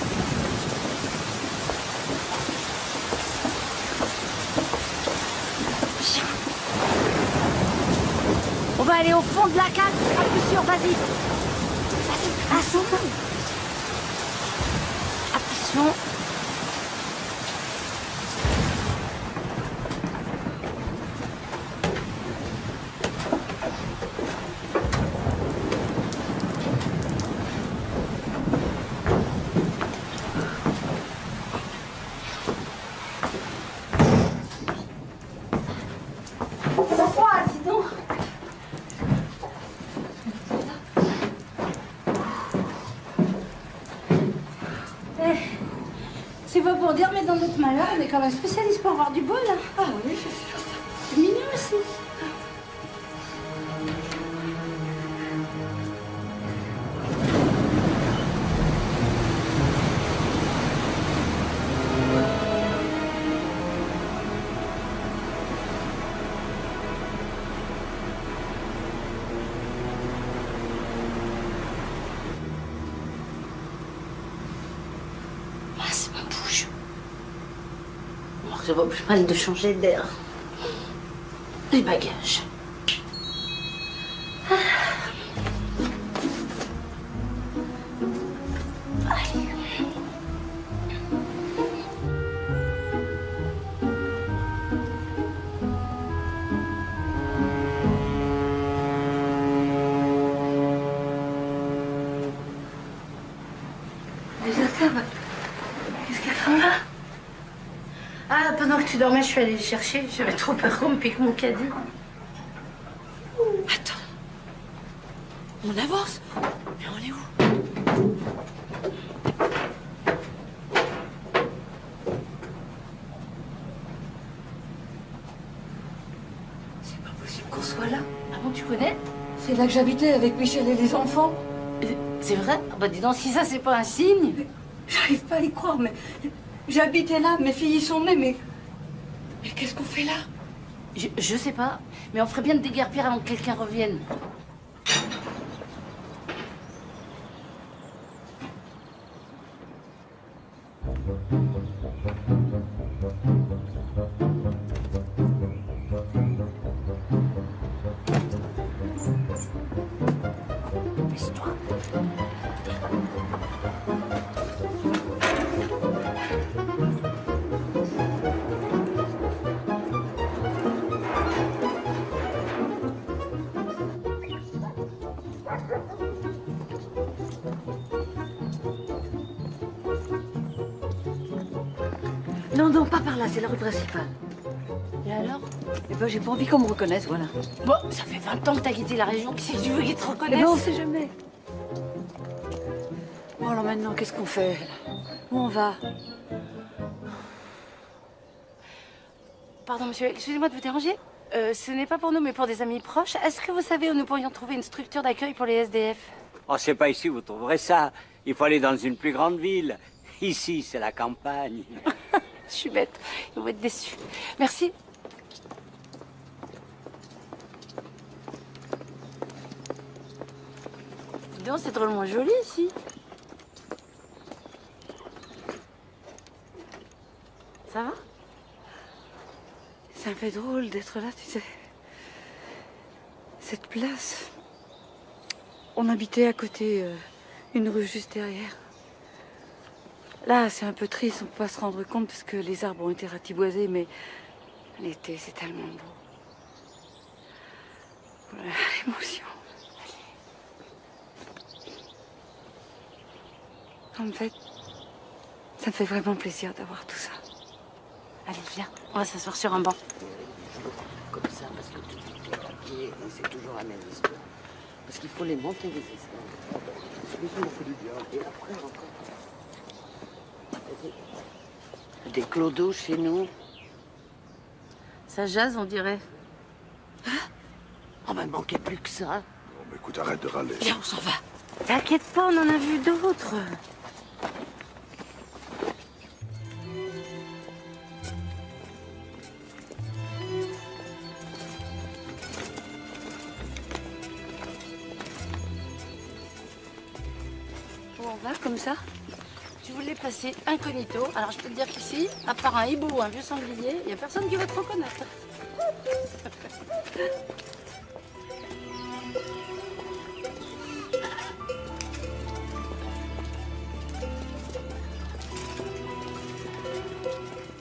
On va aller au fond de la cave, ce sera plus sûr, vas-y. Vas-y, attention. Attention. C'est pas pour dire, mais dans notre malheur, on est quand même spécialiste pour avoir du bol. Hein. Ah oui, c'est mignon aussi. C'est pas plus mal de changer d'air. Les bagages. Allez. Les affaires, qu'est-ce qu'elles font là? Ah, pendant que tu dormais, je suis allée les chercher. J'avais trop peur qu'on me pique mon caddie. Attends. On avance. Mais on est où? C'est pas possible qu'on soit là. Ah bon, tu connais? C'est là que j'habitais avec Michel et les enfants. C'est vrai? Ah bah dis donc, si ça, c'est pas un signe. J'arrive pas à y croire, mais... J'habitais là, mes filles y sont nées, mais qu'est-ce qu'on fait là? Je sais pas, mais on ferait bien de déguerpir avant que quelqu'un revienne. Dépêche-toi. Non, non, pas par là, c'est la rue principale. Et alors? Eh ben, j'ai pas envie qu'on me reconnaisse, voilà. Bon, ça fait 20 ans que t'as quitté la région, qui c'est que tu veux qu'ils te reconnaissent? Eh ben, on sait jamais. Bon, alors maintenant, qu'est-ce qu'on fait, là? Où on va? Pardon, monsieur, excusez-moi de vous déranger. Ce n'est pas pour nous, mais pour des amis proches. Est-ce que vous savez où nous pourrions trouver une structure d'accueil pour les SDF? Oh, c'est pas ici où vous trouverez ça. Il faut aller dans une plus grande ville. Ici, c'est la campagne. Je suis bête. Ils vont être déçus. Merci. Dis donc, c'est drôlement joli ici. Ça va? Ça me fait drôle d'être là, tu sais. Cette place, on habitait à côté, une rue juste derrière. Là, c'est un peu triste, on ne peut pas se rendre compte parce que les arbres ont été ratiboisés, mais l'été, c'est tellement beau. Voilà, l'émotion. En fait, ça me fait vraiment plaisir d'avoir tout ça. Allez, viens, on va s'asseoir sur un banc. Comme ça, parce que tout est papier, et c'est toujours la même histoire. Parce qu'il faut les monter, les histoires. Et après, encore. Des clodos chez nous. Ça jase, on dirait. Oh, bah, manquait plus que ça. Bon, bah, écoute, arrête de râler. Viens, on s'en va. T'inquiète pas, on en a vu d'autres. Où on va comme ça? Tu voulais passer incognito, alors je peux te dire qu'ici, à part un hibou ou un vieux sanglier, il n'y a personne qui va te reconnaître.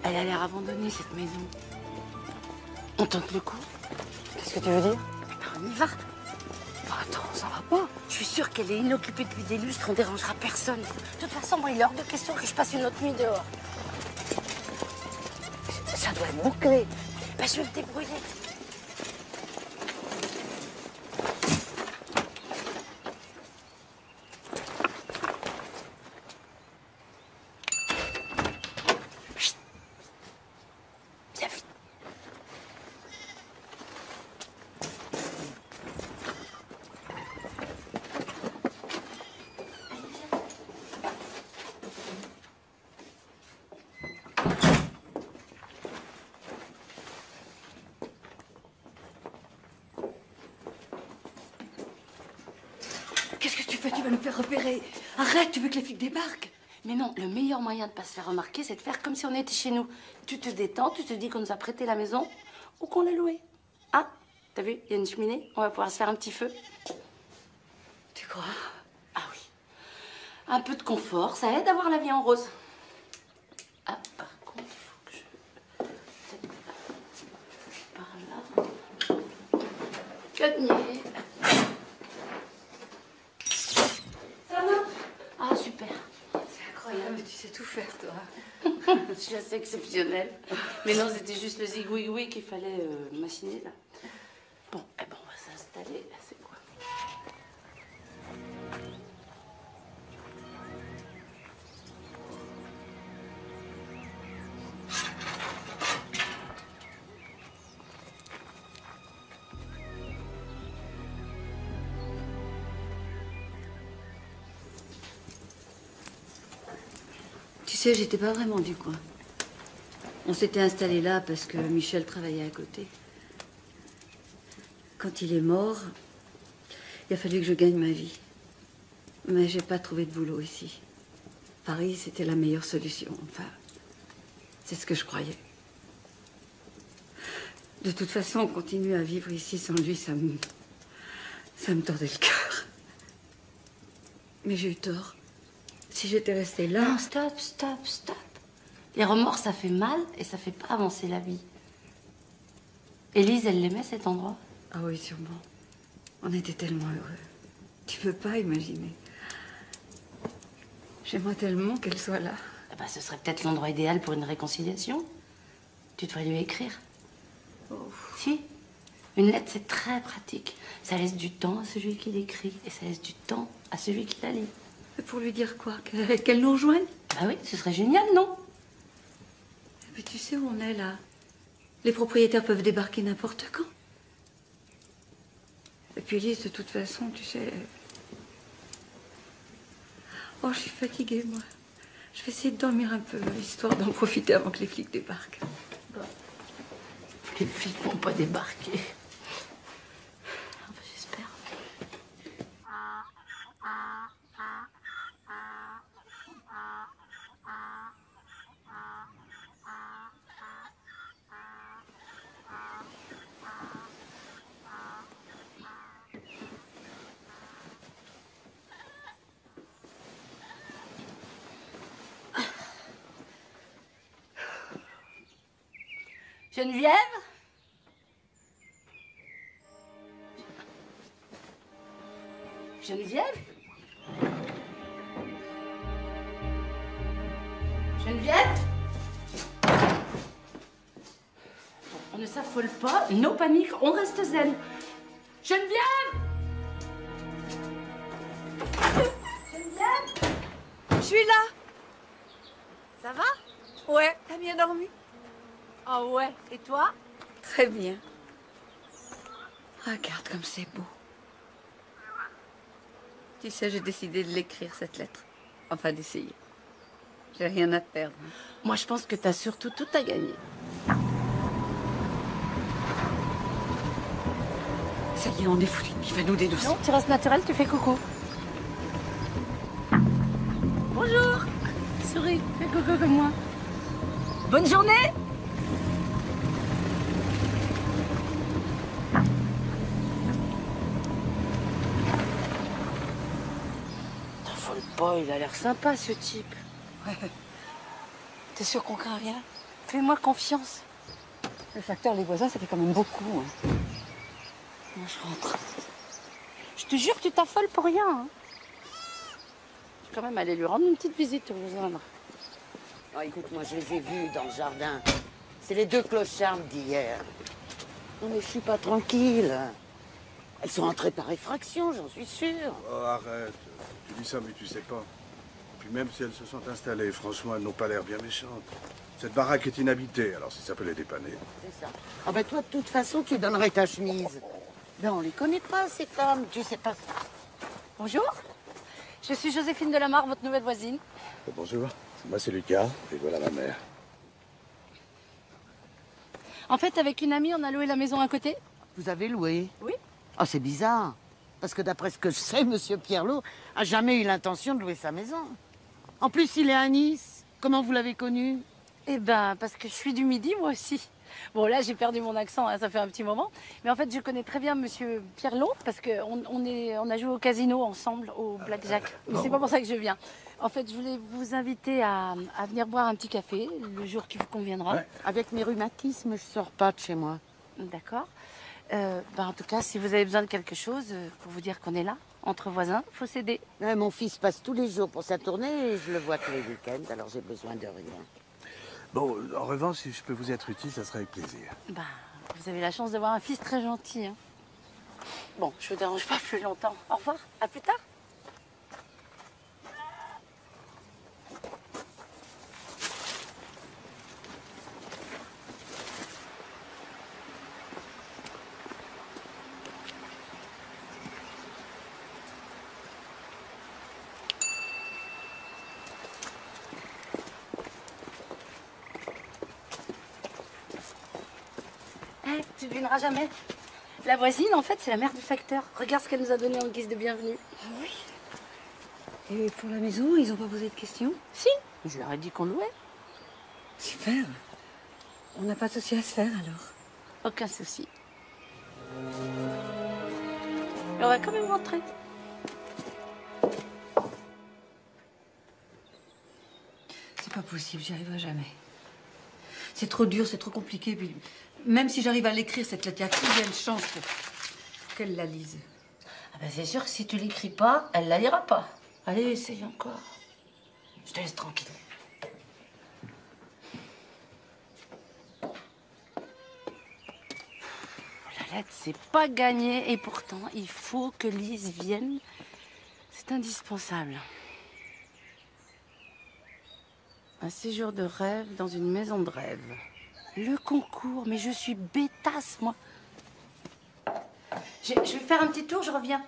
Elle a l'air abandonnée, cette maison. On tente le coup? Qu'est-ce que tu veux dire? On y va. Attends, ça va pas. Je suis sûre qu'elle est inoccupée depuis des lustres, on dérangera personne. De toute façon, moi, il est hors de question que je passe une autre nuit dehors. Ça doit être bouclé. Ben, je vais me débrouiller. Chut. Viens vite. Qu'est-ce que tu fais? Tu vas nous faire repérer. Arrête, tu veux que les flics débarquent? Mais non, le meilleur moyen de pas se faire remarquer, c'est de faire comme si on était chez nous. Tu te détends, tu te dis qu'on nous a prêté la maison ou qu'on l'a louée. Ah, t'as vu, il y a une cheminée, on va pouvoir se faire un petit feu. Tu crois? Ah oui. Un peu de confort, ça aide à voir la vie en rose. Ah, par contre, il faut que je... Par là. Cadnier. Ça marche? Ah, super. C'est incroyable, tu sais tout faire, toi. Je suis assez exceptionnelle. Mais non, c'était juste le zigouigoui qu'il fallait machiner, là. Bon, eh ben, on va s'installer. C'est quoi? Tu sais, j'étais pas vraiment du coin. On s'était installé là parce que Michel travaillait à côté. Quand il est mort, il a fallu que je gagne ma vie. Mais j'ai pas trouvé de boulot ici. Paris, c'était la meilleure solution. Enfin, c'est ce que je croyais. De toute façon, continuer à vivre ici sans lui, ça me tordait le cœur. Mais j'ai eu tort. Si j'étais restée là... Non, stop, stop, stop. Les remords, ça fait mal et ça fait pas avancer la vie. Élise, elle l'aimait, cet endroit? Ah oui, sûrement. On était tellement heureux. Tu peux pas imaginer. J'aimerais tellement qu'elle soit là. Ah bah, ce serait peut-être l'endroit idéal pour une réconciliation. Tu devrais lui écrire. Oh. Si. Une lettre, c'est très pratique. Ça laisse du temps à celui qui l'écrit et ça laisse du temps à celui qui la lit. Pour lui dire quoi? Qu'elle nous rejoigne? Bah oui, ce serait génial, non? Mais tu sais où on est, là? Les propriétaires peuvent débarquer n'importe quand. Et puis Lise, de toute façon, tu sais... Oh, je suis fatiguée, moi. Je vais essayer de dormir un peu, histoire d'en profiter avant que les flics débarquent. Bon. Les flics vont pas débarquer. Enfin, j'espère. Geneviève? Geneviève? Geneviève? On ne s'affole pas, no panique, on reste zen. Geneviève? Geneviève? Je suis là. Ça va? Ouais. T'as bien dormi? Ah ouais, et toi? Très bien. Regarde comme c'est beau. Tu sais, j'ai décidé de l'écrire, cette lettre. Enfin, d'essayer. J'ai rien à perdre. Moi, je pense que t'as surtout tout à gagner. Ça y est, on est foutus. Il va nous dénoncer. Non, tu restes naturel, tu fais coucou. Bonjour. Souris, fais coucou comme moi. Bonne journée. T'affole pas, il a l'air sympa ce type. Ouais. T'es sûr qu'on craint rien? Fais-moi confiance. Le facteur, les voisins, ça fait quand même beaucoup. Hein. Moi, je rentre. Je te jure, tu t'affoles pour rien. Hein. Je vais quand même aller lui rendre une petite visite aux voisins. Oh, écoute, moi, je les ai vus dans le jardin. C'est les 2 clochards d'hier. Non, mais je suis pas tranquille. Elles sont entrées par effraction, j'en suis sûre. Oh, arrête. Tu dis ça, mais tu sais pas. Puis même si elles se sont installées, franchement, elles n'ont pas l'air bien méchantes. Cette baraque est inhabitée, alors si ça peut les dépanner. C'est ça. Ah ben toi, de toute façon, tu donnerais ta chemise. Ben, on les connaît pas, ces femmes. Tu sais pas. Bonjour. Je suis Joséphine Delamarre, votre nouvelle voisine. Bonjour. Moi, c'est Lucas, et voilà ma mère. En fait, avec une amie, on a loué la maison à côté. Vous avez loué? Oui. Ah, c'est bizarre. Parce que d'après ce que je sais, Monsieur Pierlot a jamais eu l'intention de louer sa maison. En plus, il est à Nice. Comment vous l'avez connu? Eh ben, parce que je suis du Midi, moi aussi. Bon, là, j'ai perdu mon accent, hein, ça fait un petit moment. Mais en fait, je connais très bien Monsieur Pierlot, parce qu'on a joué au casino ensemble, au Blackjack. Mais c'est pas pour ça que je viens. En fait, je voulais vous inviter à venir boire un petit café, le jour qui vous conviendra. Ouais. Avec mes rhumatismes, je sors pas de chez moi. D'accord. En tout cas, si vous avez besoin de quelque chose, pour vous dire qu'on est là, entre voisins, faut s'aider. Ouais, mon fils passe tous les jours pour sa tournée et je le vois tous les week-ends, alors j'ai besoin de rien. Bon, en revanche, si je peux vous être utile, ça serait avec plaisir. Vous avez la chance d'avoir un fils très gentil. Hein. Bon, je vous dérange pas plus longtemps. Au revoir, à plus tard. Tu devineras jamais. La voisine, en fait, c'est la mère du facteur. Regarde ce qu'elle nous a donné en guise de bienvenue. Ah oui. Et pour la maison, ils n'ont pas posé de questions? Si, je leur ai dit qu'on louait. Super. On n'a pas de souci à se faire, alors? Aucun souci. Mais on va quand même rentrer. C'est pas possible, j'y arriverai jamais. C'est trop dur, c'est trop compliqué, puis... Même si j'arrive à l'écrire, cette lettre, il y a combien de chances pour qu'elle la lise? Ah ben c'est sûr que si tu l'écris pas, elle la lira pas. Allez, essaye encore. Je te laisse tranquille. La lettre, c'est pas gagné, et pourtant, il faut que Lise vienne. C'est indispensable. Un séjour de rêve dans une maison de rêve. Le concours, mais je suis bêtasse, moi. Je vais faire un petit tour, je reviens.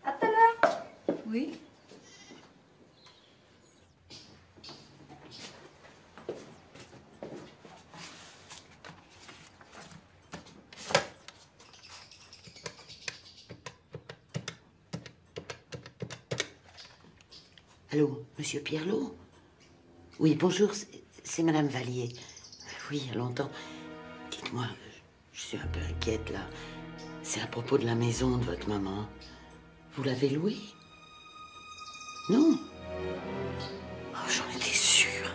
À tout à l'heure. Oui. Allô, Monsieur Pierlot? Oui, bonjour, c'est Madame Vallier. Oui, il y a longtemps. Dites-moi, je suis un peu inquiète, là. C'est à propos de la maison de votre maman. Vous l'avez louée? Non? Oh, j'en étais sûre.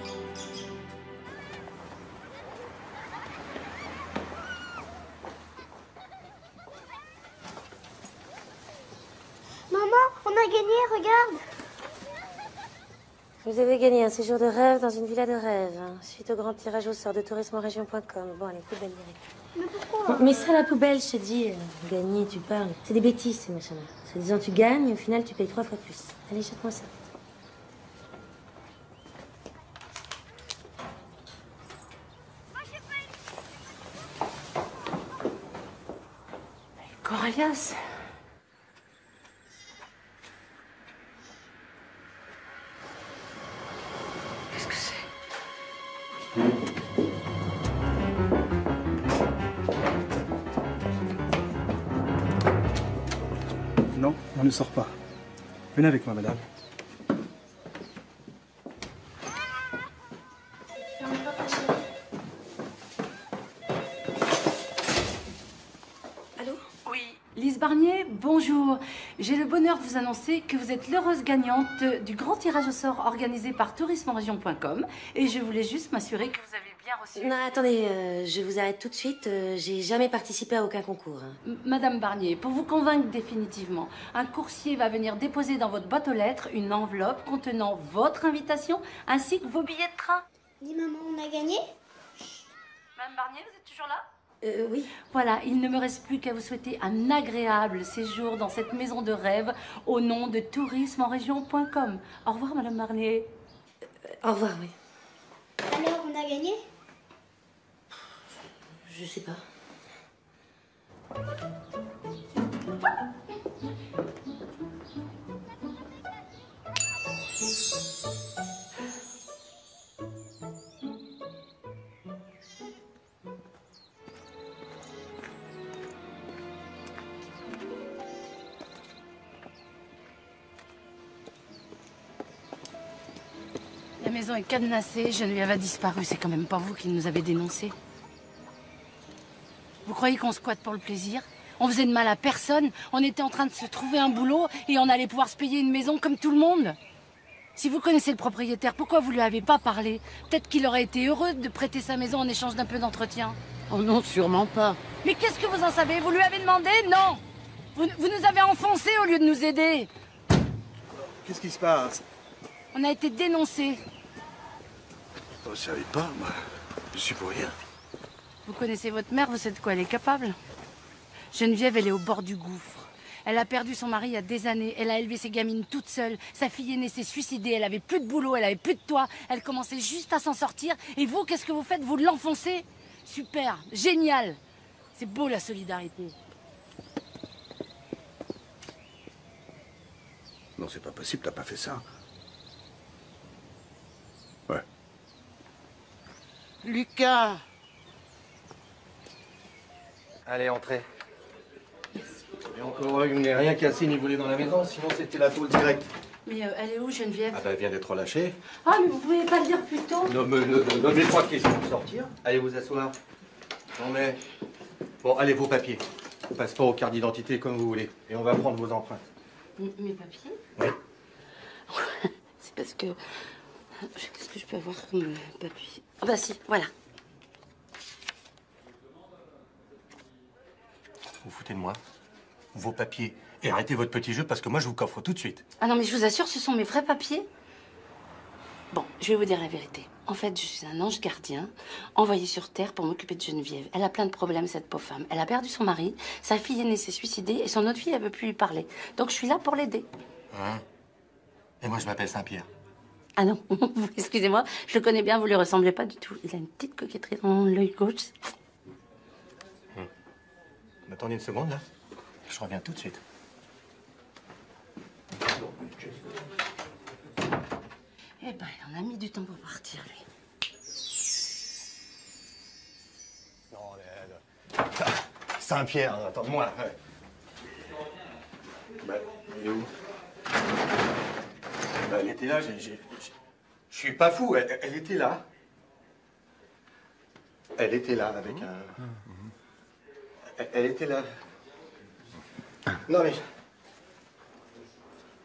Maman, on a gagné, regarde. Vous avez gagné un séjour de rêve dans une villa de rêve, hein, suite au grand tirage au sort de tourismeregion.com. Bon, allez, poubelle direct. Mais pourquoi? Mais ça, la poubelle, je te dis. Gagner, tu parles. C'est des bêtises, ces machins-là. Se disant, tu gagnes, et au final, tu payes 3 fois plus. Allez, jette-moi ça. Alors, Alias, Qu'est-ce que c'est? Non, on ne sort pas. Venez avec moi, madame. allô? Oui, Lise Barnier, bonjour. J'ai le bonheur de vous annoncer que vous êtes l'heureuse gagnante du grand tirage au sort organisé par tourismeenregion.com et je voulais juste m'assurer que vous avez bien reçu... Non, attendez, je vous arrête tout de suite. J'ai jamais participé à aucun concours. Madame Barnier, pour vous convaincre définitivement, un coursier va venir déposer dans votre boîte aux lettres une enveloppe contenant votre invitation ainsi que vos billets de train. Dis maman, on a gagné? Madame Barnier, vous êtes toujours là? Oui. Voilà, il ne me reste plus qu'à vous souhaiter un agréable séjour dans cette maison de rêve au nom de tourismeenregion.com. Au revoir, Madame Barnier. Au revoir, oui. Alors, on a gagné? Je sais pas. La maison est cadenassée, Geneviève a disparu. C'est quand même pas vous qui nous avez dénoncés. Vous croyez qu'on squatte pour le plaisir? On faisait de mal à personne. On était en train de se trouver un boulot et on allait pouvoir se payer une maison comme tout le monde. Si vous connaissez le propriétaire, pourquoi vous lui avez pas parlé? Peut-être qu'il aurait été heureux de prêter sa maison en échange d'un peu d'entretien. Oh non, sûrement pas. Mais qu'est-ce que vous en savez? Vous lui avez demandé? Non! Vous nous avez enfoncés au lieu de nous aider. Qu'est-ce qui se passe? On a été dénoncés. Je savais pas, moi. Je suis pour rien. Vous connaissez votre mère, vous savez de quoi elle est capable? Geneviève, elle est au bord du gouffre. Elle a perdu son mari il y a des années. Elle a élevé ses gamines toute seule. Sa fille aînée s'est suicidée. Elle avait plus de boulot, elle avait plus de toit. Elle commençait juste à s'en sortir. Et vous, qu'est-ce que vous faites? Vous l'enfoncez? Super, génial. C'est beau la solidarité. Non, c'est pas possible, t'as pas fait ça. Ouais. Lucas! Allez, entrez. Et encore, il n'est rien cassé ni volé dans la maison, sinon c'était la tôle directe. Mais elle est où, Geneviève? Ah bah, elle vient d'être relâchée. Ah, mais vous pouvez pas le dire plus tôt? Nommez trois questions pour sortir. Allez vous asseoir. Non mais... Bon, allez, vos papiers. Passeport ou carte d'identité, comme vous voulez. Et on va prendre vos empreintes. Mes papiers? Oui. C'est parce que... Qu'est-ce que je peux avoir comme papier? Ah bah si, voilà. Vous foutez de moi? Vos papiers. Et arrêtez votre petit jeu parce que moi je vous coffre tout de suite. Ah non, mais je vous assure, ce sont mes vrais papiers. Bon, je vais vous dire la vérité. En fait, je suis un ange gardien envoyé sur Terre pour m'occuper de Geneviève. Elle a plein de problèmes, cette pauvre femme. Elle a perdu son mari, sa fille aînée s'est suicidée et son autre fille, elle veut plus lui parler. Donc je suis là pour l'aider. Hein? Et moi je m'appelle Saint-Pierre. Ah non, excusez-moi, je le connais bien, vous lui ressemblez pas du tout. Il a une petite coquetterie dans l'œil gauche. Attendez une seconde, là. Je reviens tout de suite. Eh ben, il en a mis du temps pour partir, lui. Non, Saint-Pierre, attends-moi. Ouais. Bah, elle est où? Bah, elle était là, je suis pas fou, elle était là. Elle était là avec un... Elle était là. Non mais...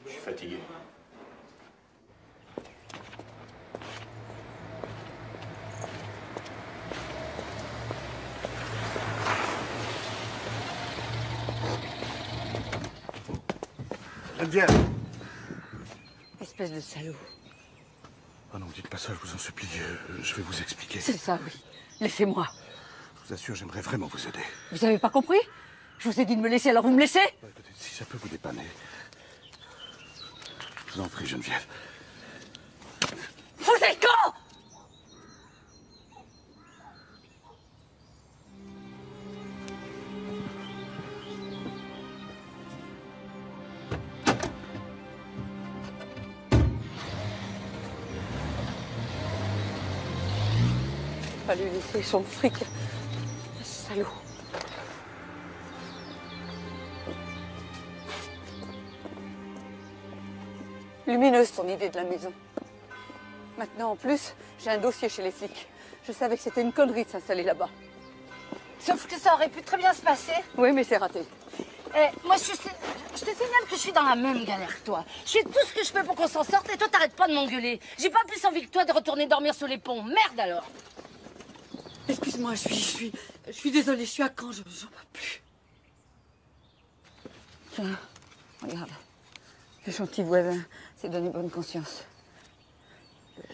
Je suis fatigué. Geneviève! Espèce de salaud. Oh non, dites pas ça, je vous en supplie. Je vais vous expliquer. C'est ça, oui. Laissez-moi. Je vous assure, j'aimerais vraiment vous aider. Vous avez pas compris? Je vous ai dit de me laisser, alors vous me laissez? Si ça peut vous dépanner. Je vous en prie, Geneviève. Vous êtes con! pas lui laisser son fric. Salaud. Lumineuse ton idée de la maison. Maintenant, en plus, j'ai un dossier chez les flics. Je savais que c'était une connerie de s'installer là-bas. Sauf que ça aurait pu très bien se passer. Oui, mais c'est raté. Moi, je te signale que je suis dans la même galère que toi. Je fais tout ce que je peux pour qu'on s'en sorte et toi, t'arrêtes pas de m'engueuler. J'ai pas plus envie que toi de retourner dormir sous les ponts. Merde alors. Excuse-moi, je suis désolée, je suis à Caen, j'en peux plus. Tiens, regarde. Le gentil voisin s'est donné bonne conscience.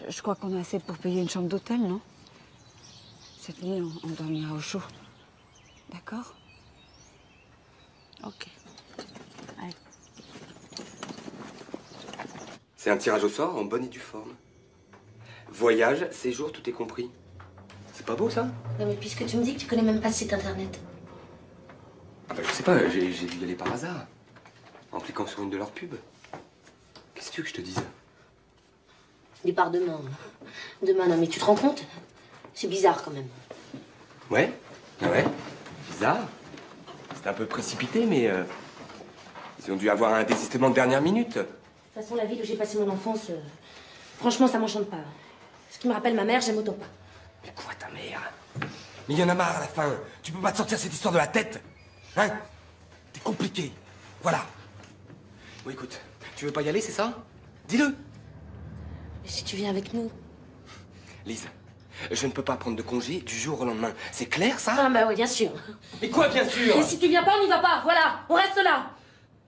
Je crois qu'on a assez pour payer une chambre d'hôtel, non? Cette nuit, on dormira au chaud. D'accord? Ok. Allez. C'est un tirage au sort en bonne et due forme. Voyage, séjour, tout est compris. C'est pas beau, ça? Non, mais puisque tu me dis que tu connais même pas ce site internet. Ah bah, je sais pas, j'ai dû y aller par hasard. En cliquant sur une de leurs pubs. Qu'est-ce que tu veux que je te dise? Départ demain. Demain, non, mais tu te rends compte? C'est bizarre, quand même. Ouais? Ah ouais? Bizarre. C'était un peu précipité, mais... ils ont dû avoir un désistement de dernière minute. De toute façon, la ville où j'ai passé mon enfance, franchement, ça m'enchante pas. Ce qui me rappelle ma mère, j'aime autant pas. Mais quoi, ta mère? Mais il y en a marre à la fin. Tu peux pas te sortir cette histoire de la tête? Hein? T'es compliqué. Voilà. Bon, écoute, tu veux pas y aller, c'est ça? Dis-le. Mais si tu viens avec nous... Lise, je ne peux pas prendre de congé du jour au lendemain. C'est clair, ça? Ah bah oui, bien sûr. Mais quoi, bien sûr? Et si tu viens pas, on n'y va pas. Voilà, on reste là.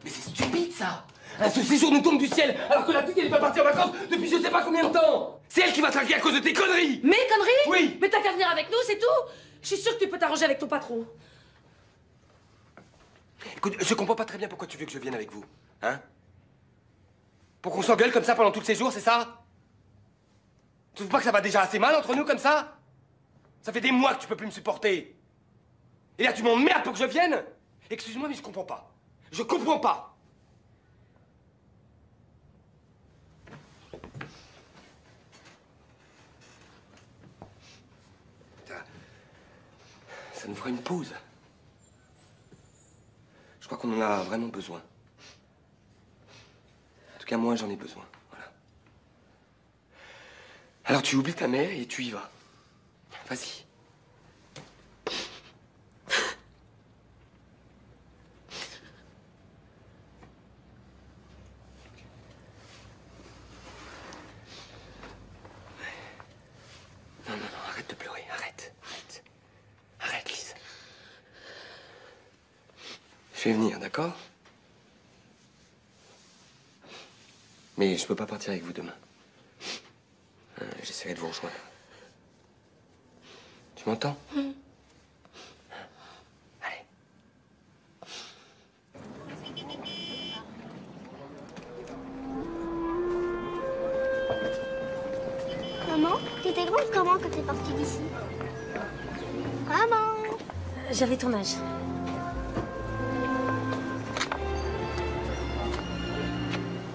Mais c'est stupide, ça. Ce séjour nous tombe du ciel, alors que la petite, elle est pas partie en vacances depuis je sais pas combien de temps. C'est elle qui va traquer à cause de tes conneries. Mes conneries? Oui. Mais t'as qu'à venir avec nous, c'est tout. Je suis sûre que tu peux t'arranger avec ton patron. Écoute, je comprends pas très bien pourquoi tu veux que je vienne avec vous. Hein? Pour qu'on s'engueule comme ça pendant tout le séjour, c'est ça? Tu trouves pas que ça va déjà assez mal entre nous comme ça? Ça fait des mois que tu peux plus me supporter. Et là, tu m'emmerdes pour que je vienne? Excuse-moi, mais je comprends pas. Je comprends pas. Ça nous fera une pause. Je crois qu'on en a vraiment besoin. En tout cas, moi, j'en ai besoin. Voilà. Alors, tu oublies ta mère et tu y vas. Vas-y. Non, arrête de pleurer, arrête. Arrête, Lise. Je vais venir, d'accord? Mais je peux pas partir avec vous demain. J'essaierai de vous rejoindre. Tu m'entends? Allez. Maman, t'étais grande comment quand t'es partie d'ici? Maman! J'avais ton âge.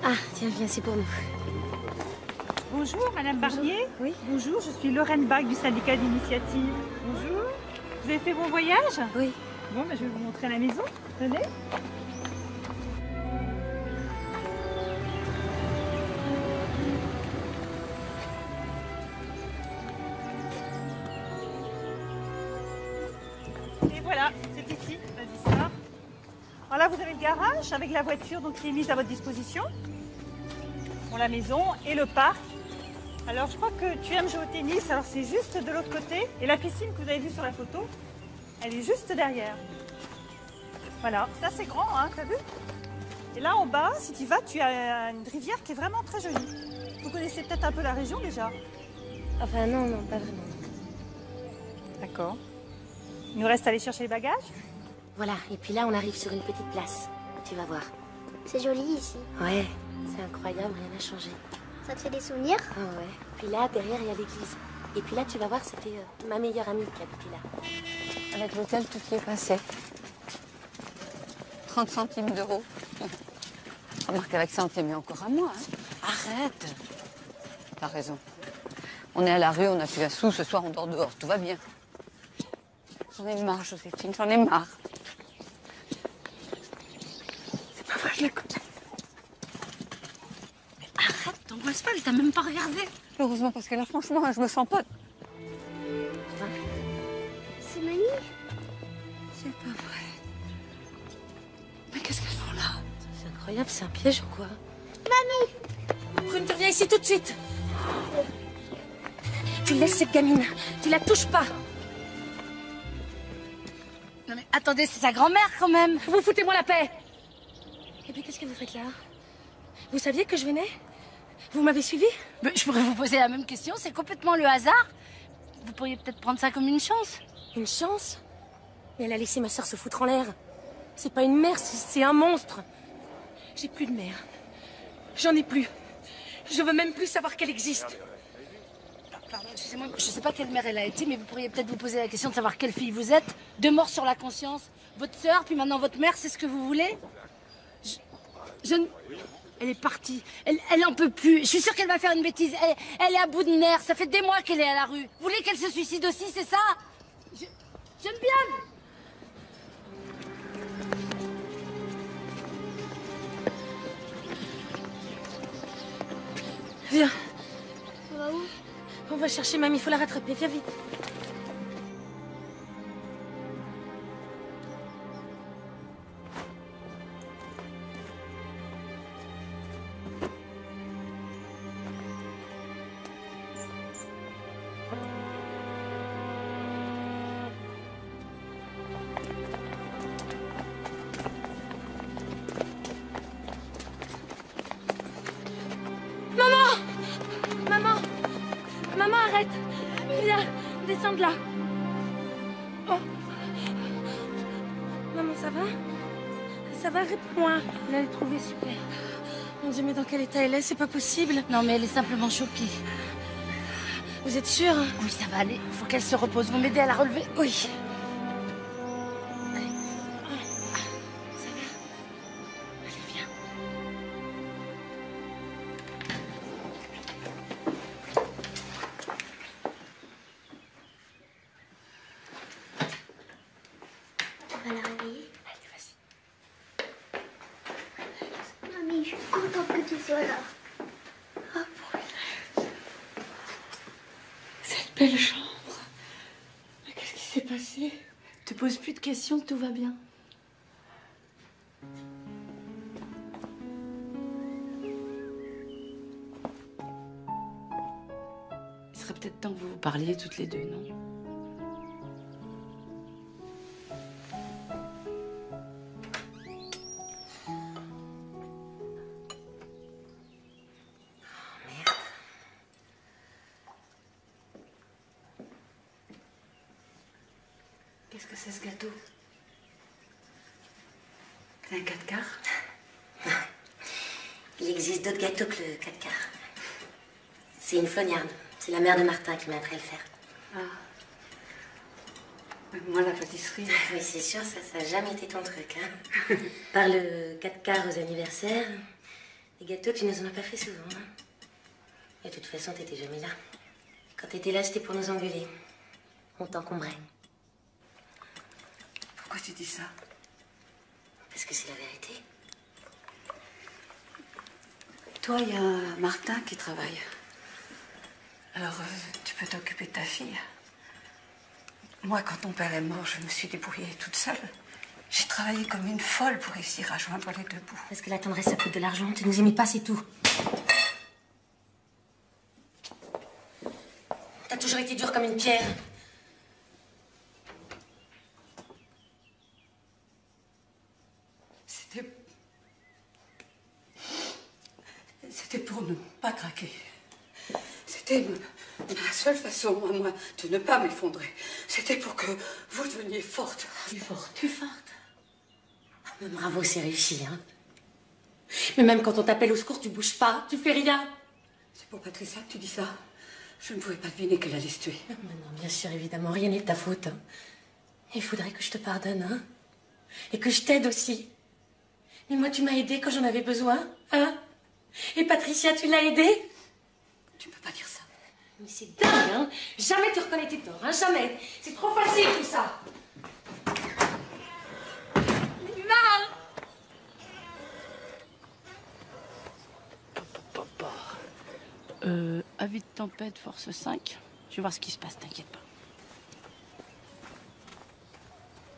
Ah, tiens, viens, c'est pour nous. Bonjour, Madame Barnier. Oui. Bonjour, je suis Lorraine Bach du syndicat d'initiative. Bonjour. Vous avez fait bon voyage? Oui. Bon, je vais vous montrer la maison. Venez. Et voilà, c'est ici. Vas-y, ça. Alors là, vous avez le garage avec la voiture donc, qui est mise à votre disposition. Bon, la maison et le parc. Alors, je crois que tu aimes jouer au tennis, alors c'est juste de l'autre côté. Et la piscine que vous avez vue sur la photo, elle est juste derrière. Voilà, ça c'est grand, hein, t'as vu? Et là en bas, si tu vas, tu as une rivière qui est vraiment très jolie. Vous connaissez peut-être un peu la région déjà? Enfin non, non, pas vraiment. D'accord. Il nous reste à aller chercher les bagages? Voilà, et puis là on arrive sur une petite place. Tu vas voir. C'est joli ici. Ouais, c'est incroyable, rien n'a changé. Ça te fait des souvenirs? Ah ouais. Puis là, derrière, il y a l'église. Et puis là, tu vas voir, c'était ma meilleure amie qui habitait là. Avec l'hôtel, tout y est passé. 30 centimes d'euros. Remarque, avec ça, on t'aimait encore à moi. Hein. Arrête. T'as raison. On est à la rue, on n'a plus un sou, ce soir on dort dehors, tout va bien. J'en ai marre, Joséphine, j'en ai marre. C'est pas vrai, je la connais. Mais arrête, t'angoisses pas, elle t'a même pas regardé. Heureusement, parce que là, franchement, je me sens pas... C'est Mani. C'est pas vrai. Mais qu'est-ce qu'elles font là? C'est incroyable, c'est un piège ou quoi? Mamie! Prune, tu reviens ici tout de suite. Tu laisses cette gamine, tu la touches pas. Non mais attendez, c'est sa grand-mère quand même. Vous foutez-moi la paix. Et puis qu'est-ce que vous faites là? Vous saviez que je venais? Vous m'avez suivi? Mais je pourrais vous poser la même question, c'est complètement le hasard. Vous pourriez peut-être prendre ça comme une chance. Une chance? Mais elle a laissé ma soeur se foutre en l'air. C'est pas une mère, c'est un monstre. J'ai plus de mère. J'en ai plus. Je veux même plus savoir qu'elle existe. Pardon, excusez-moi, je sais pas quelle mère elle a été, mais vous pourriez peut-être vous poser la question de savoir quelle fille vous êtes. 2 morts sur la conscience. Votre sœur, puis maintenant votre mère, c'est ce que vous voulez? Elle est partie. Elle en peut plus. Je suis sûre qu'elle va faire une bêtise. Elle est à bout de nerfs. Ça fait des mois qu'elle est à la rue. Vous voulez qu'elle se suicide aussi, c'est ça? Geneviève! Viens. On va où? On va chercher mamie, il faut la rattraper. Viens vite. Maman, arrête. Viens, descends de là. Oh. Maman, ça va? Ça va, réponds-moi. Elle est trouvée super. Mon Dieu, mais dans quel état elle est? C'est pas possible. Non, mais elle est simplement choquée. Vous êtes sûre? Oui, ça va aller. Faut qu'elle se repose. Vous m'aidez à la relever? Oui. On va la réveiller. Allez, vas-y. Mamie, je suis contente que tu sois là. Oh, Brunette. Cette belle chambre. Mais qu'est-ce qui s'est passé? Te pose plus de questions, tout va bien. Il serait peut-être temps que vous vous parliez toutes les deux, non? Qu'est-ce que c'est ce gâteau? C'est un 4 quarts? Il existe d'autres gâteaux que le 4 quarts. C'est une flognarde. C'est la mère de Martin qui m'a appris à le faire. Ah. Mais moi, la pâtisserie... Oui, c'est sûr, ça n'a jamais été ton truc, hein. Par le 4 quarts aux anniversaires, les gâteaux, tu nous en as pas fait souvent, hein. Et de toute façon, t'étais jamais là. Quand t'étais là, c'était pour nous engueuler. On t'encombrait. Pourquoi tu dis ça? Parce que c'est la vérité. Toi, il y a Martin qui travaille. Alors, tu peux t'occuper de ta fille. Moi, quand ton père est mort, je me suis débrouillée toute seule. J'ai travaillé comme une folle pour réussir à joindre les deux bouts. Parce que la tendresse, ça coûte de l'argent. Tu nous aimais pas, c'est tout. T'as toujours été dur comme une pierre. C'était pour ne pas craquer. C'était ma seule façon, à moi, de ne pas m'effondrer. C'était pour que vous deveniez forte. Plus forte. Mais bravo, c'est réussi, hein. Mais même quand on t'appelle au secours, tu bouges pas, tu fais rien. C'est pour Patricia que tu dis ça? Je ne pouvais pas deviner qu'elle allait se tuer. Non, bien sûr, évidemment, rien n'est de ta faute. Hein. Il faudrait que je te pardonne, hein. Et que je t'aide aussi. Mais moi, tu m'as aidée quand j'en avais besoin, hein. Et Patricia, tu l'as aidée? Tu peux pas dire ça. Mais c'est dingue, hein? Jamais tu reconnais tes torts, hein? Jamais. C'est trop facile tout ça. Avis de tempête, force 5. Je vais voir ce qui se passe, t'inquiète pas.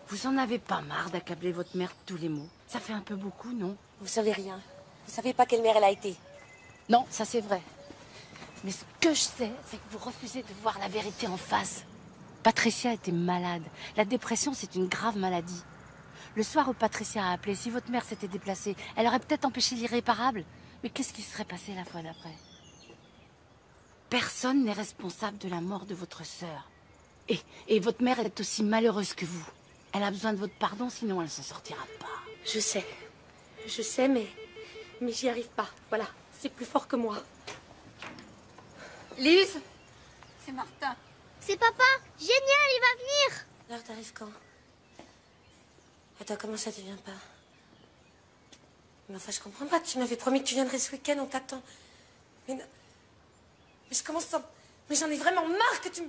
Vous en avez pas marre d'accabler votre mère de tous les mots? Ça fait un peu beaucoup, non? Vous savez rien. Vous savez pas quelle mère elle a été. Non, ça c'est vrai. Mais ce que je sais, c'est que vous refusez de voir la vérité en face. Patricia était malade. La dépression, c'est une grave maladie. Le soir où Patricia a appelé, si votre mère s'était déplacée, elle aurait peut-être empêché l'irréparable. Mais qu'est-ce qui serait passé la fois d'après? Personne n'est responsable de la mort de votre sœur. Et votre mère est aussi malheureuse que vous. Elle a besoin de votre pardon, sinon elle ne s'en sortira pas. Je sais, mais j'y arrive pas. Voilà, c'est plus fort que moi. Lise? C'est Martin. C'est papa. Génial, il va venir. Alors t'arrives quand? Attends, comment ça tu viens pas? Mais enfin, je comprends pas. Tu m'avais promis que tu viendrais ce week-end, on t'attend. Mais je commence à... Mais j'en ai vraiment marre que tu me...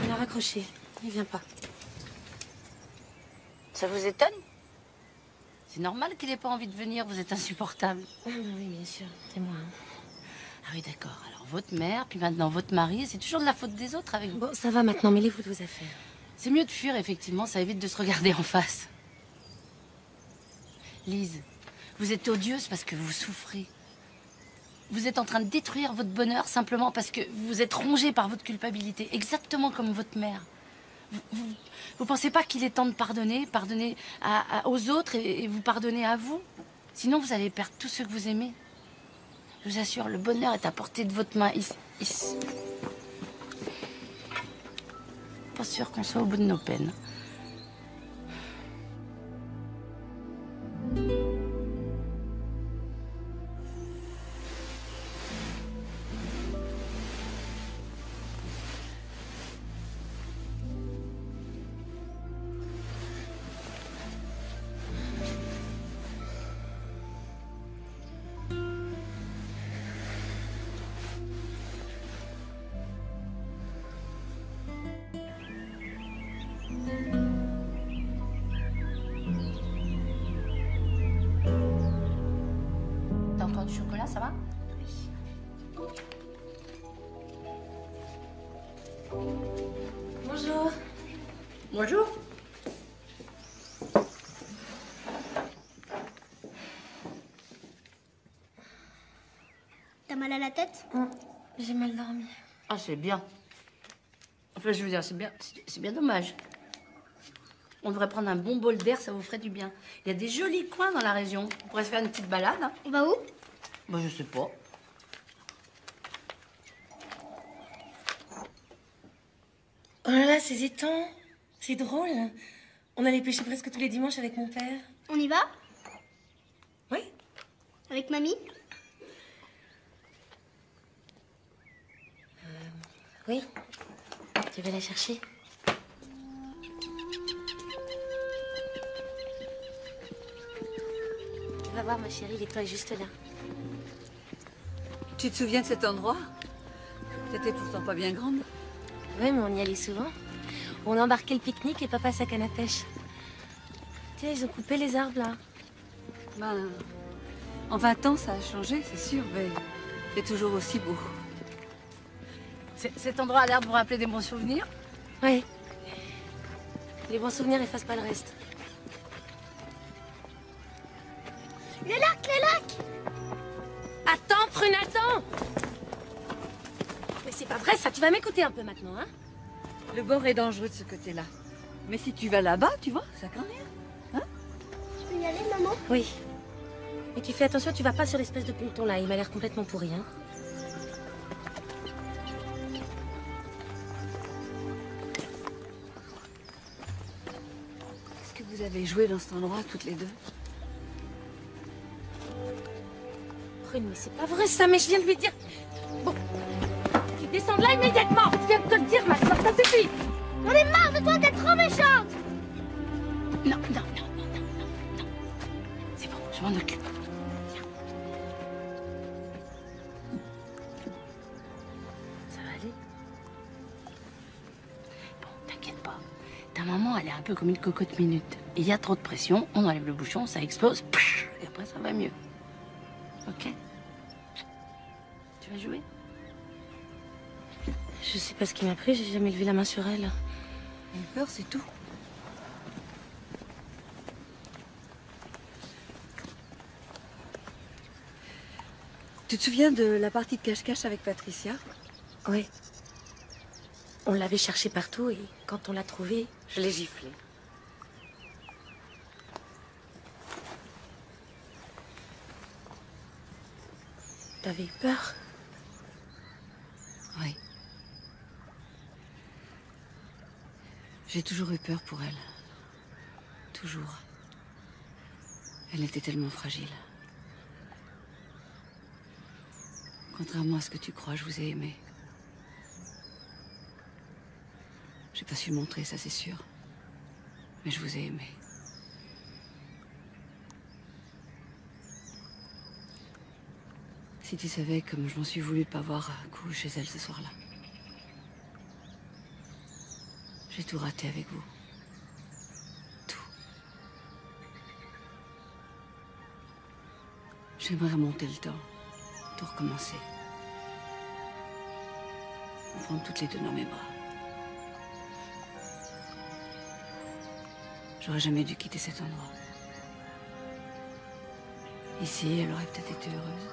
Il a raccroché. Il vient pas. Ça vous étonne? C'est normal qu'il ait pas envie de venir, vous êtes insupportable. Ah bah oui, bien sûr, c'est moi. Hein. Ah oui, d'accord. Alors, votre mère, puis maintenant votre mari, c'est toujours de la faute des autres avec vous. Bon, ça va maintenant, mêlez-vous de vos affaires. C'est mieux de fuir, effectivement, ça évite de se regarder en face. Lise, vous êtes odieuse parce que vous souffrez. Vous êtes en train de détruire votre bonheur simplement parce que vous êtes rongée par votre culpabilité, exactement comme votre mère. Vous pensez pas qu'il est temps de pardonner aux autres et vous pardonner à vous? Sinon, vous allez perdre tous ceux que vous aimez. Je vous assure, le bonheur est à portée de votre main. Ici. Pas sûr qu'on soit au bout de nos peines. T'as encore du chocolat, ça va? Bonjour. Bonjour. T'as mal à la tête? J'ai mal dormi. Ah, c'est bien. Enfin, je veux dire, c'est bien dommage. On devrait prendre un bon bol d'air, ça vous ferait du bien. Il y a des jolis coins dans la région. On pourrait se faire une petite balade. Hein. On va où? Bah, je sais pas. Oh là là, ces étangs, c'est drôle. On allait pêcher presque tous les dimanches avec mon père. On y va? Oui. Avec mamie? Oui. Tu veux la chercher? Va voir, ma chérie, l'étang est juste là. Tu te souviens de cet endroit? T'étais pourtant pas bien grande. Oui, mais on y allait souvent. On embarquait le pique-nique et papa sa canne à pêche. Tiens, ils ont coupé les arbres, là. Ben, en 20 ans, ça a changé, c'est sûr, mais c'est toujours aussi beau. Cet endroit a l'air de vous rappeler des bons souvenirs? Oui. Les bons souvenirs effacent pas le reste. Les lacs! Attends, prune, attends! Mais c'est pas vrai, ça. Tu vas m'écouter un peu maintenant, hein? Le bord est dangereux de ce côté-là. Mais si tu vas là-bas, tu vois, ça craint rien. Hein? Je peux y aller, maman? Oui. Et tu fais attention, tu vas pas sur l'espèce de ponton-là. Il m'a l'air complètement pourri, hein? Qu'est-ce que vous avez joué dans cet endroit, toutes les deux? Prune, mais c'est pas vrai, ça. Mais je viens de lui dire... Bon. Tu descends de là immédiatement. Je viens de te le dire, maintenant. Ça suffit. J'en ai marre de toi, t'es trop méchante! Non. m'en occupe. Ça va aller? Bon, t'inquiète pas. Ta maman, elle est un peu comme une cocotte minute. Il y a trop de pression, on enlève le bouchon, ça explose, et après ça va mieux. Ok? Tu vas jouer? Je sais pas ce qui m'a pris, j'ai jamais levé la main sur elle. Elle a peur, c'est tout. Tu te souviens de la partie de cache-cache avec Patricia? Oui. On l'avait cherchée partout et quand on l'a trouvée, je l'ai giflée. T'avais eu peur? Oui. J'ai toujours eu peur pour elle. Toujours. Elle était tellement fragile. Contrairement à ce que tu crois, je vous ai aimé. J'ai pas su le montrer, ça c'est sûr. Mais je vous ai aimé. Si tu savais comme je m'en suis voulu de pas avoir un coup chez elle ce soir-là. J'ai tout raté avec vous. Tout. J'aimerais remonter le temps. Tout recommencer. Me prendre toutes les deux dans mes bras. J'aurais jamais dû quitter cet endroit. Ici, elle aurait peut-être été heureuse.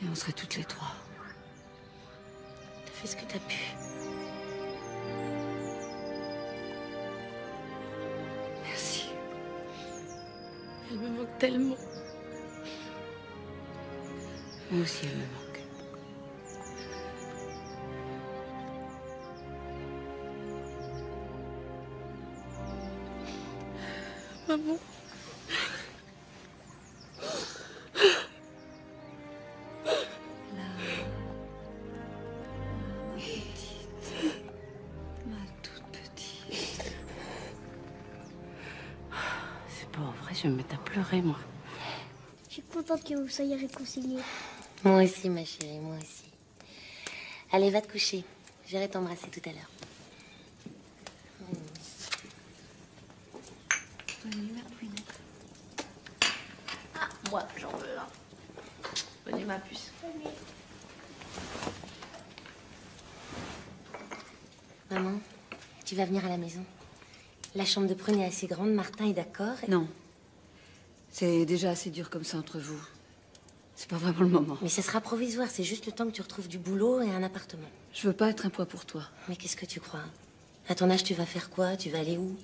Et on serait toutes les trois. T'as fait ce que t'as pu. Merci. Elle me manque tellement. Moi aussi, elle me manque. Maman. Ma toute petite. C'est pas vrai, je vais me mettre à pleurer, moi. Je suis contente que vous soyez réconciliés. Moi aussi, ma chérie, moi aussi. Allez, va te coucher. J'irai t'embrasser tout à l'heure. Ah, moi, j'en veux un. Venez, ma puce. Maman, tu vas venir à la maison. La chambre de Prune est assez grande, Martin est d'accord. Non. C'est déjà assez dur comme ça entre vous. C'est pas vraiment le moment. Mais ça sera provisoire, c'est juste le temps que tu retrouves du boulot et un appartement. Je veux pas être un poids pour toi. Mais qu'est-ce que tu crois? À ton âge, tu vas faire quoi? Tu vas aller où?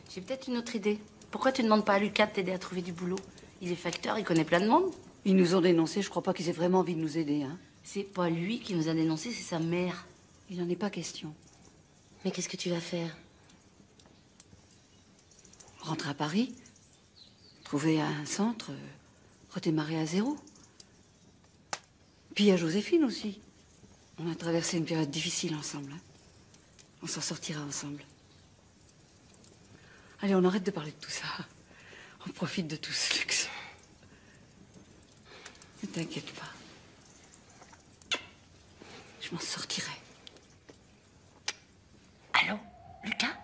J'ai peut-être une autre idée. Pourquoi tu demandes pas à Lucas de t'aider à trouver du boulot? Il est facteur, il connaît plein de monde. Ils nous ont dénoncés, je crois pas qu'ils aient vraiment envie de nous aider, hein. C'est pas lui qui nous a dénoncés, c'est sa mère. Il n'en est pas question. Mais qu'est-ce que tu vas faire? Rentrer à Paris, trouver un centre, redémarrer à zéro. Puis il y a Joséphine aussi. On a traversé une période difficile ensemble, hein. On s'en sortira ensemble. Allez, on arrête de parler de tout ça. On profite de tout ce luxe. Ne t'inquiète pas. Je m'en sortirai. Allô, Lucas?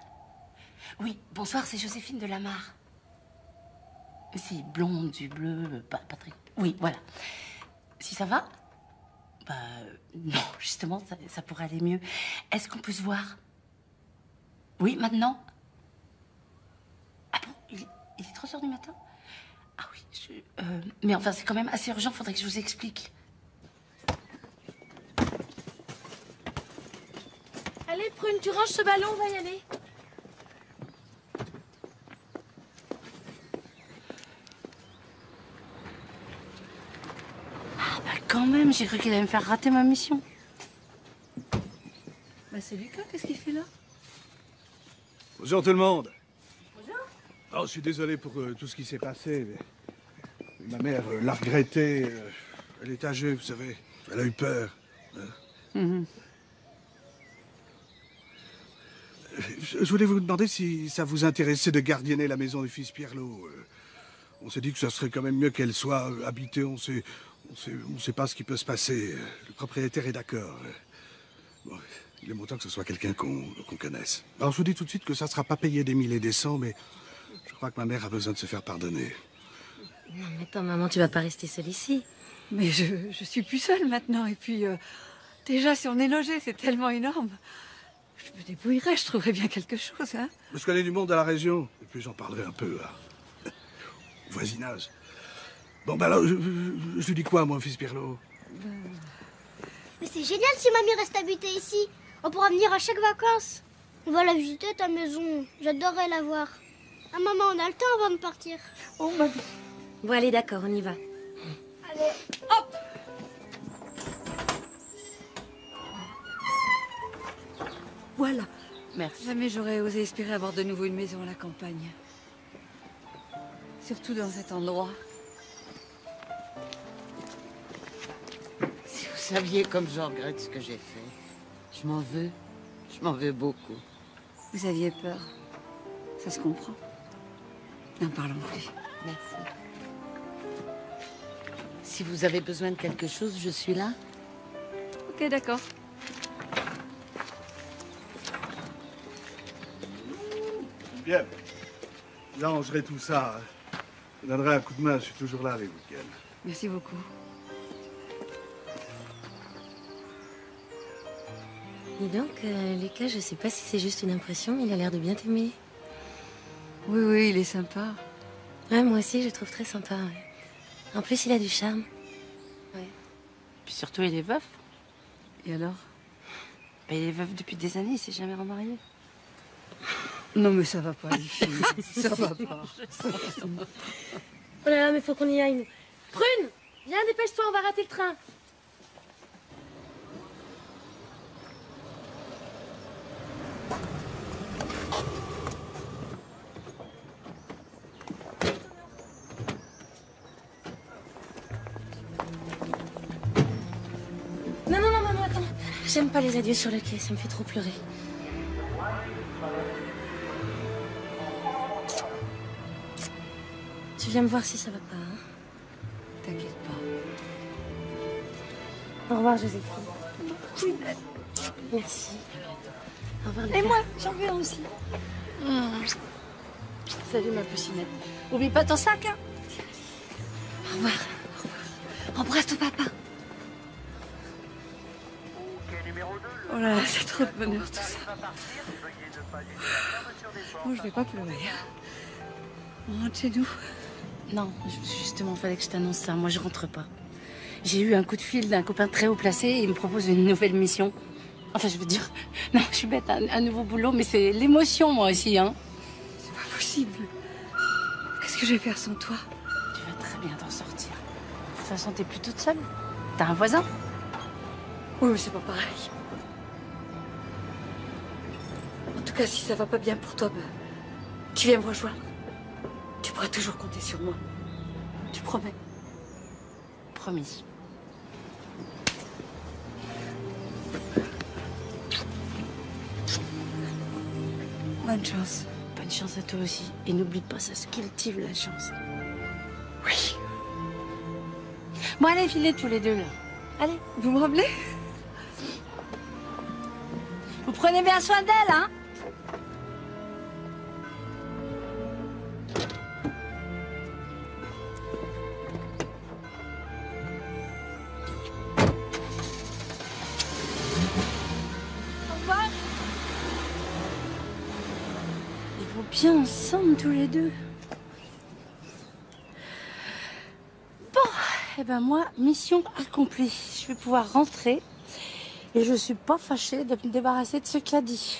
Oui, bonsoir, c'est Joséphine de Lamar. Si, blonde, yeux bleus, Patrick. Oui, voilà. Si ça va? Bah, non, justement, ça pourrait aller mieux. Est-ce qu'on peut se voir? Oui, maintenant? Ah bon, il est 3 heures du matin? Ah oui, mais enfin, c'est quand même assez urgent, faudrait que je vous explique. Allez, Prune, tu ranges ce ballon, on va y aller. Ah bah quand même, j'ai cru qu'il allait me faire rater ma mission. Bah c'est Lucas, qu'est-ce qu'il fait là? Bonjour tout le monde. Bonjour. Oh, je suis désolé pour tout ce qui s'est passé. Mais ma mère l'a regretté. Elle est âgée, vous savez. Elle a eu peur. Hein. Je voulais vous demander si ça vous intéressait de gardienner la maison du fils Pierlot. On s'est dit que ça serait quand même mieux qu'elle soit habitée. On sait pas ce qui peut se passer. Le propriétaire est d'accord. Bon, il est bon temps que ce soit quelqu'un qu'on connaisse. Alors je vous dis tout de suite que ça ne sera pas payé des 1000 et des 100, mais je crois que ma mère a besoin de se faire pardonner. Non, mais attends, maman, tu vas pas rester seule ici. Mais je suis plus seule maintenant. Et puis, déjà, si on est logé, c'est tellement énorme. Je me débrouillerai, je trouverai bien quelque chose, hein. Je connais du monde à la région. Et puis j'en parlerai un peu au voisinage. Bon, ben alors, je lui dis quoi, mon fils Pirlo? Mais c'est génial si mamie reste habiter ici. On pourra venir à chaque vacances. On va la visiter, ta maison. J'adorerais la voir. Ah, maman, on a le temps avant de partir. Oh, mamie. Bon, allez, d'accord, on y va. Allez, hop! Voilà. Merci. Jamais j'aurais osé espérer avoir de nouveau une maison à la campagne. Surtout dans cet endroit. Si vous saviez comme je regrette ce que j'ai fait. Je m'en veux. Je m'en veux beaucoup. Vous aviez peur. Ça se comprend. N'en parlons plus. Merci. Si vous avez besoin de quelque chose, je suis là. Ok, d'accord. Bien. J'arrangerai tout ça. Je donnerai un coup de main, je suis toujours là les week-ends. Merci beaucoup. Dis donc, Lucas, je sais pas si c'est juste une impression, mais il a l'air de bien t'aimer. Oui, oui, il est sympa. Ouais, moi aussi, je le trouve très sympa, ouais. En plus, il a du charme. Ouais. Puis surtout, il est veuf. Et alors? Ben, il est veuf depuis des années, il s'est jamais remarié. Non, mais ça va pas, les filles. Ça va pas. Oh là là, mais faut qu'on y aille, nous. Prune, viens, dépêche-toi, on va rater le train. Non, non, non, maman, attends. J'aime pas les adieux sur le quai, ça me fait trop pleurer. Tu viens me voir si ça va pas, hein? T'inquiète pas. Au revoir, Joséphine. Merci. Au revoir, Lucas. Et moi, j'en veux un aussi. Salut, ma poucinette. Oublie pas ton sac, hein? Au revoir. Embrasse ton papa. Oh là là, c'est trop de bonheur tout ça. Moi, je vais pas pleurer. On rentre chez nous. Non, justement, fallait que je t'annonce ça. Moi, je rentre pas. J'ai eu un coup de fil d'un copain très haut placé et il me propose une nouvelle mission. Enfin, je veux dire, non, je suis bête, un nouveau boulot, mais c'est l'émotion, moi aussi, hein. C'est pas possible. Qu'est-ce que je vais faire sans toi? Tu vas très bien t'en sortir. De toute façon, t'es plus toute seule. T'as un voisin? Oui, mais c'est pas pareil. En tout cas, si ça va pas bien pour toi, ben, tu viens me rejoindre. Tu pourras toujours compter sur moi. Tu promets? Promis. Bonne chance. Bonne chance à toi aussi. Et n'oublie pas, ça se cultive la chance. Oui. Bon, allez, filez tous les deux, là. Allez. Vous me rappelez? Vous prenez bien soin d'elle, hein? Bien ensemble tous les deux. Bon, et ben moi, mission accomplie. Je vais pouvoir rentrer et je suis pas fâchée de me débarrasser de ce caddie.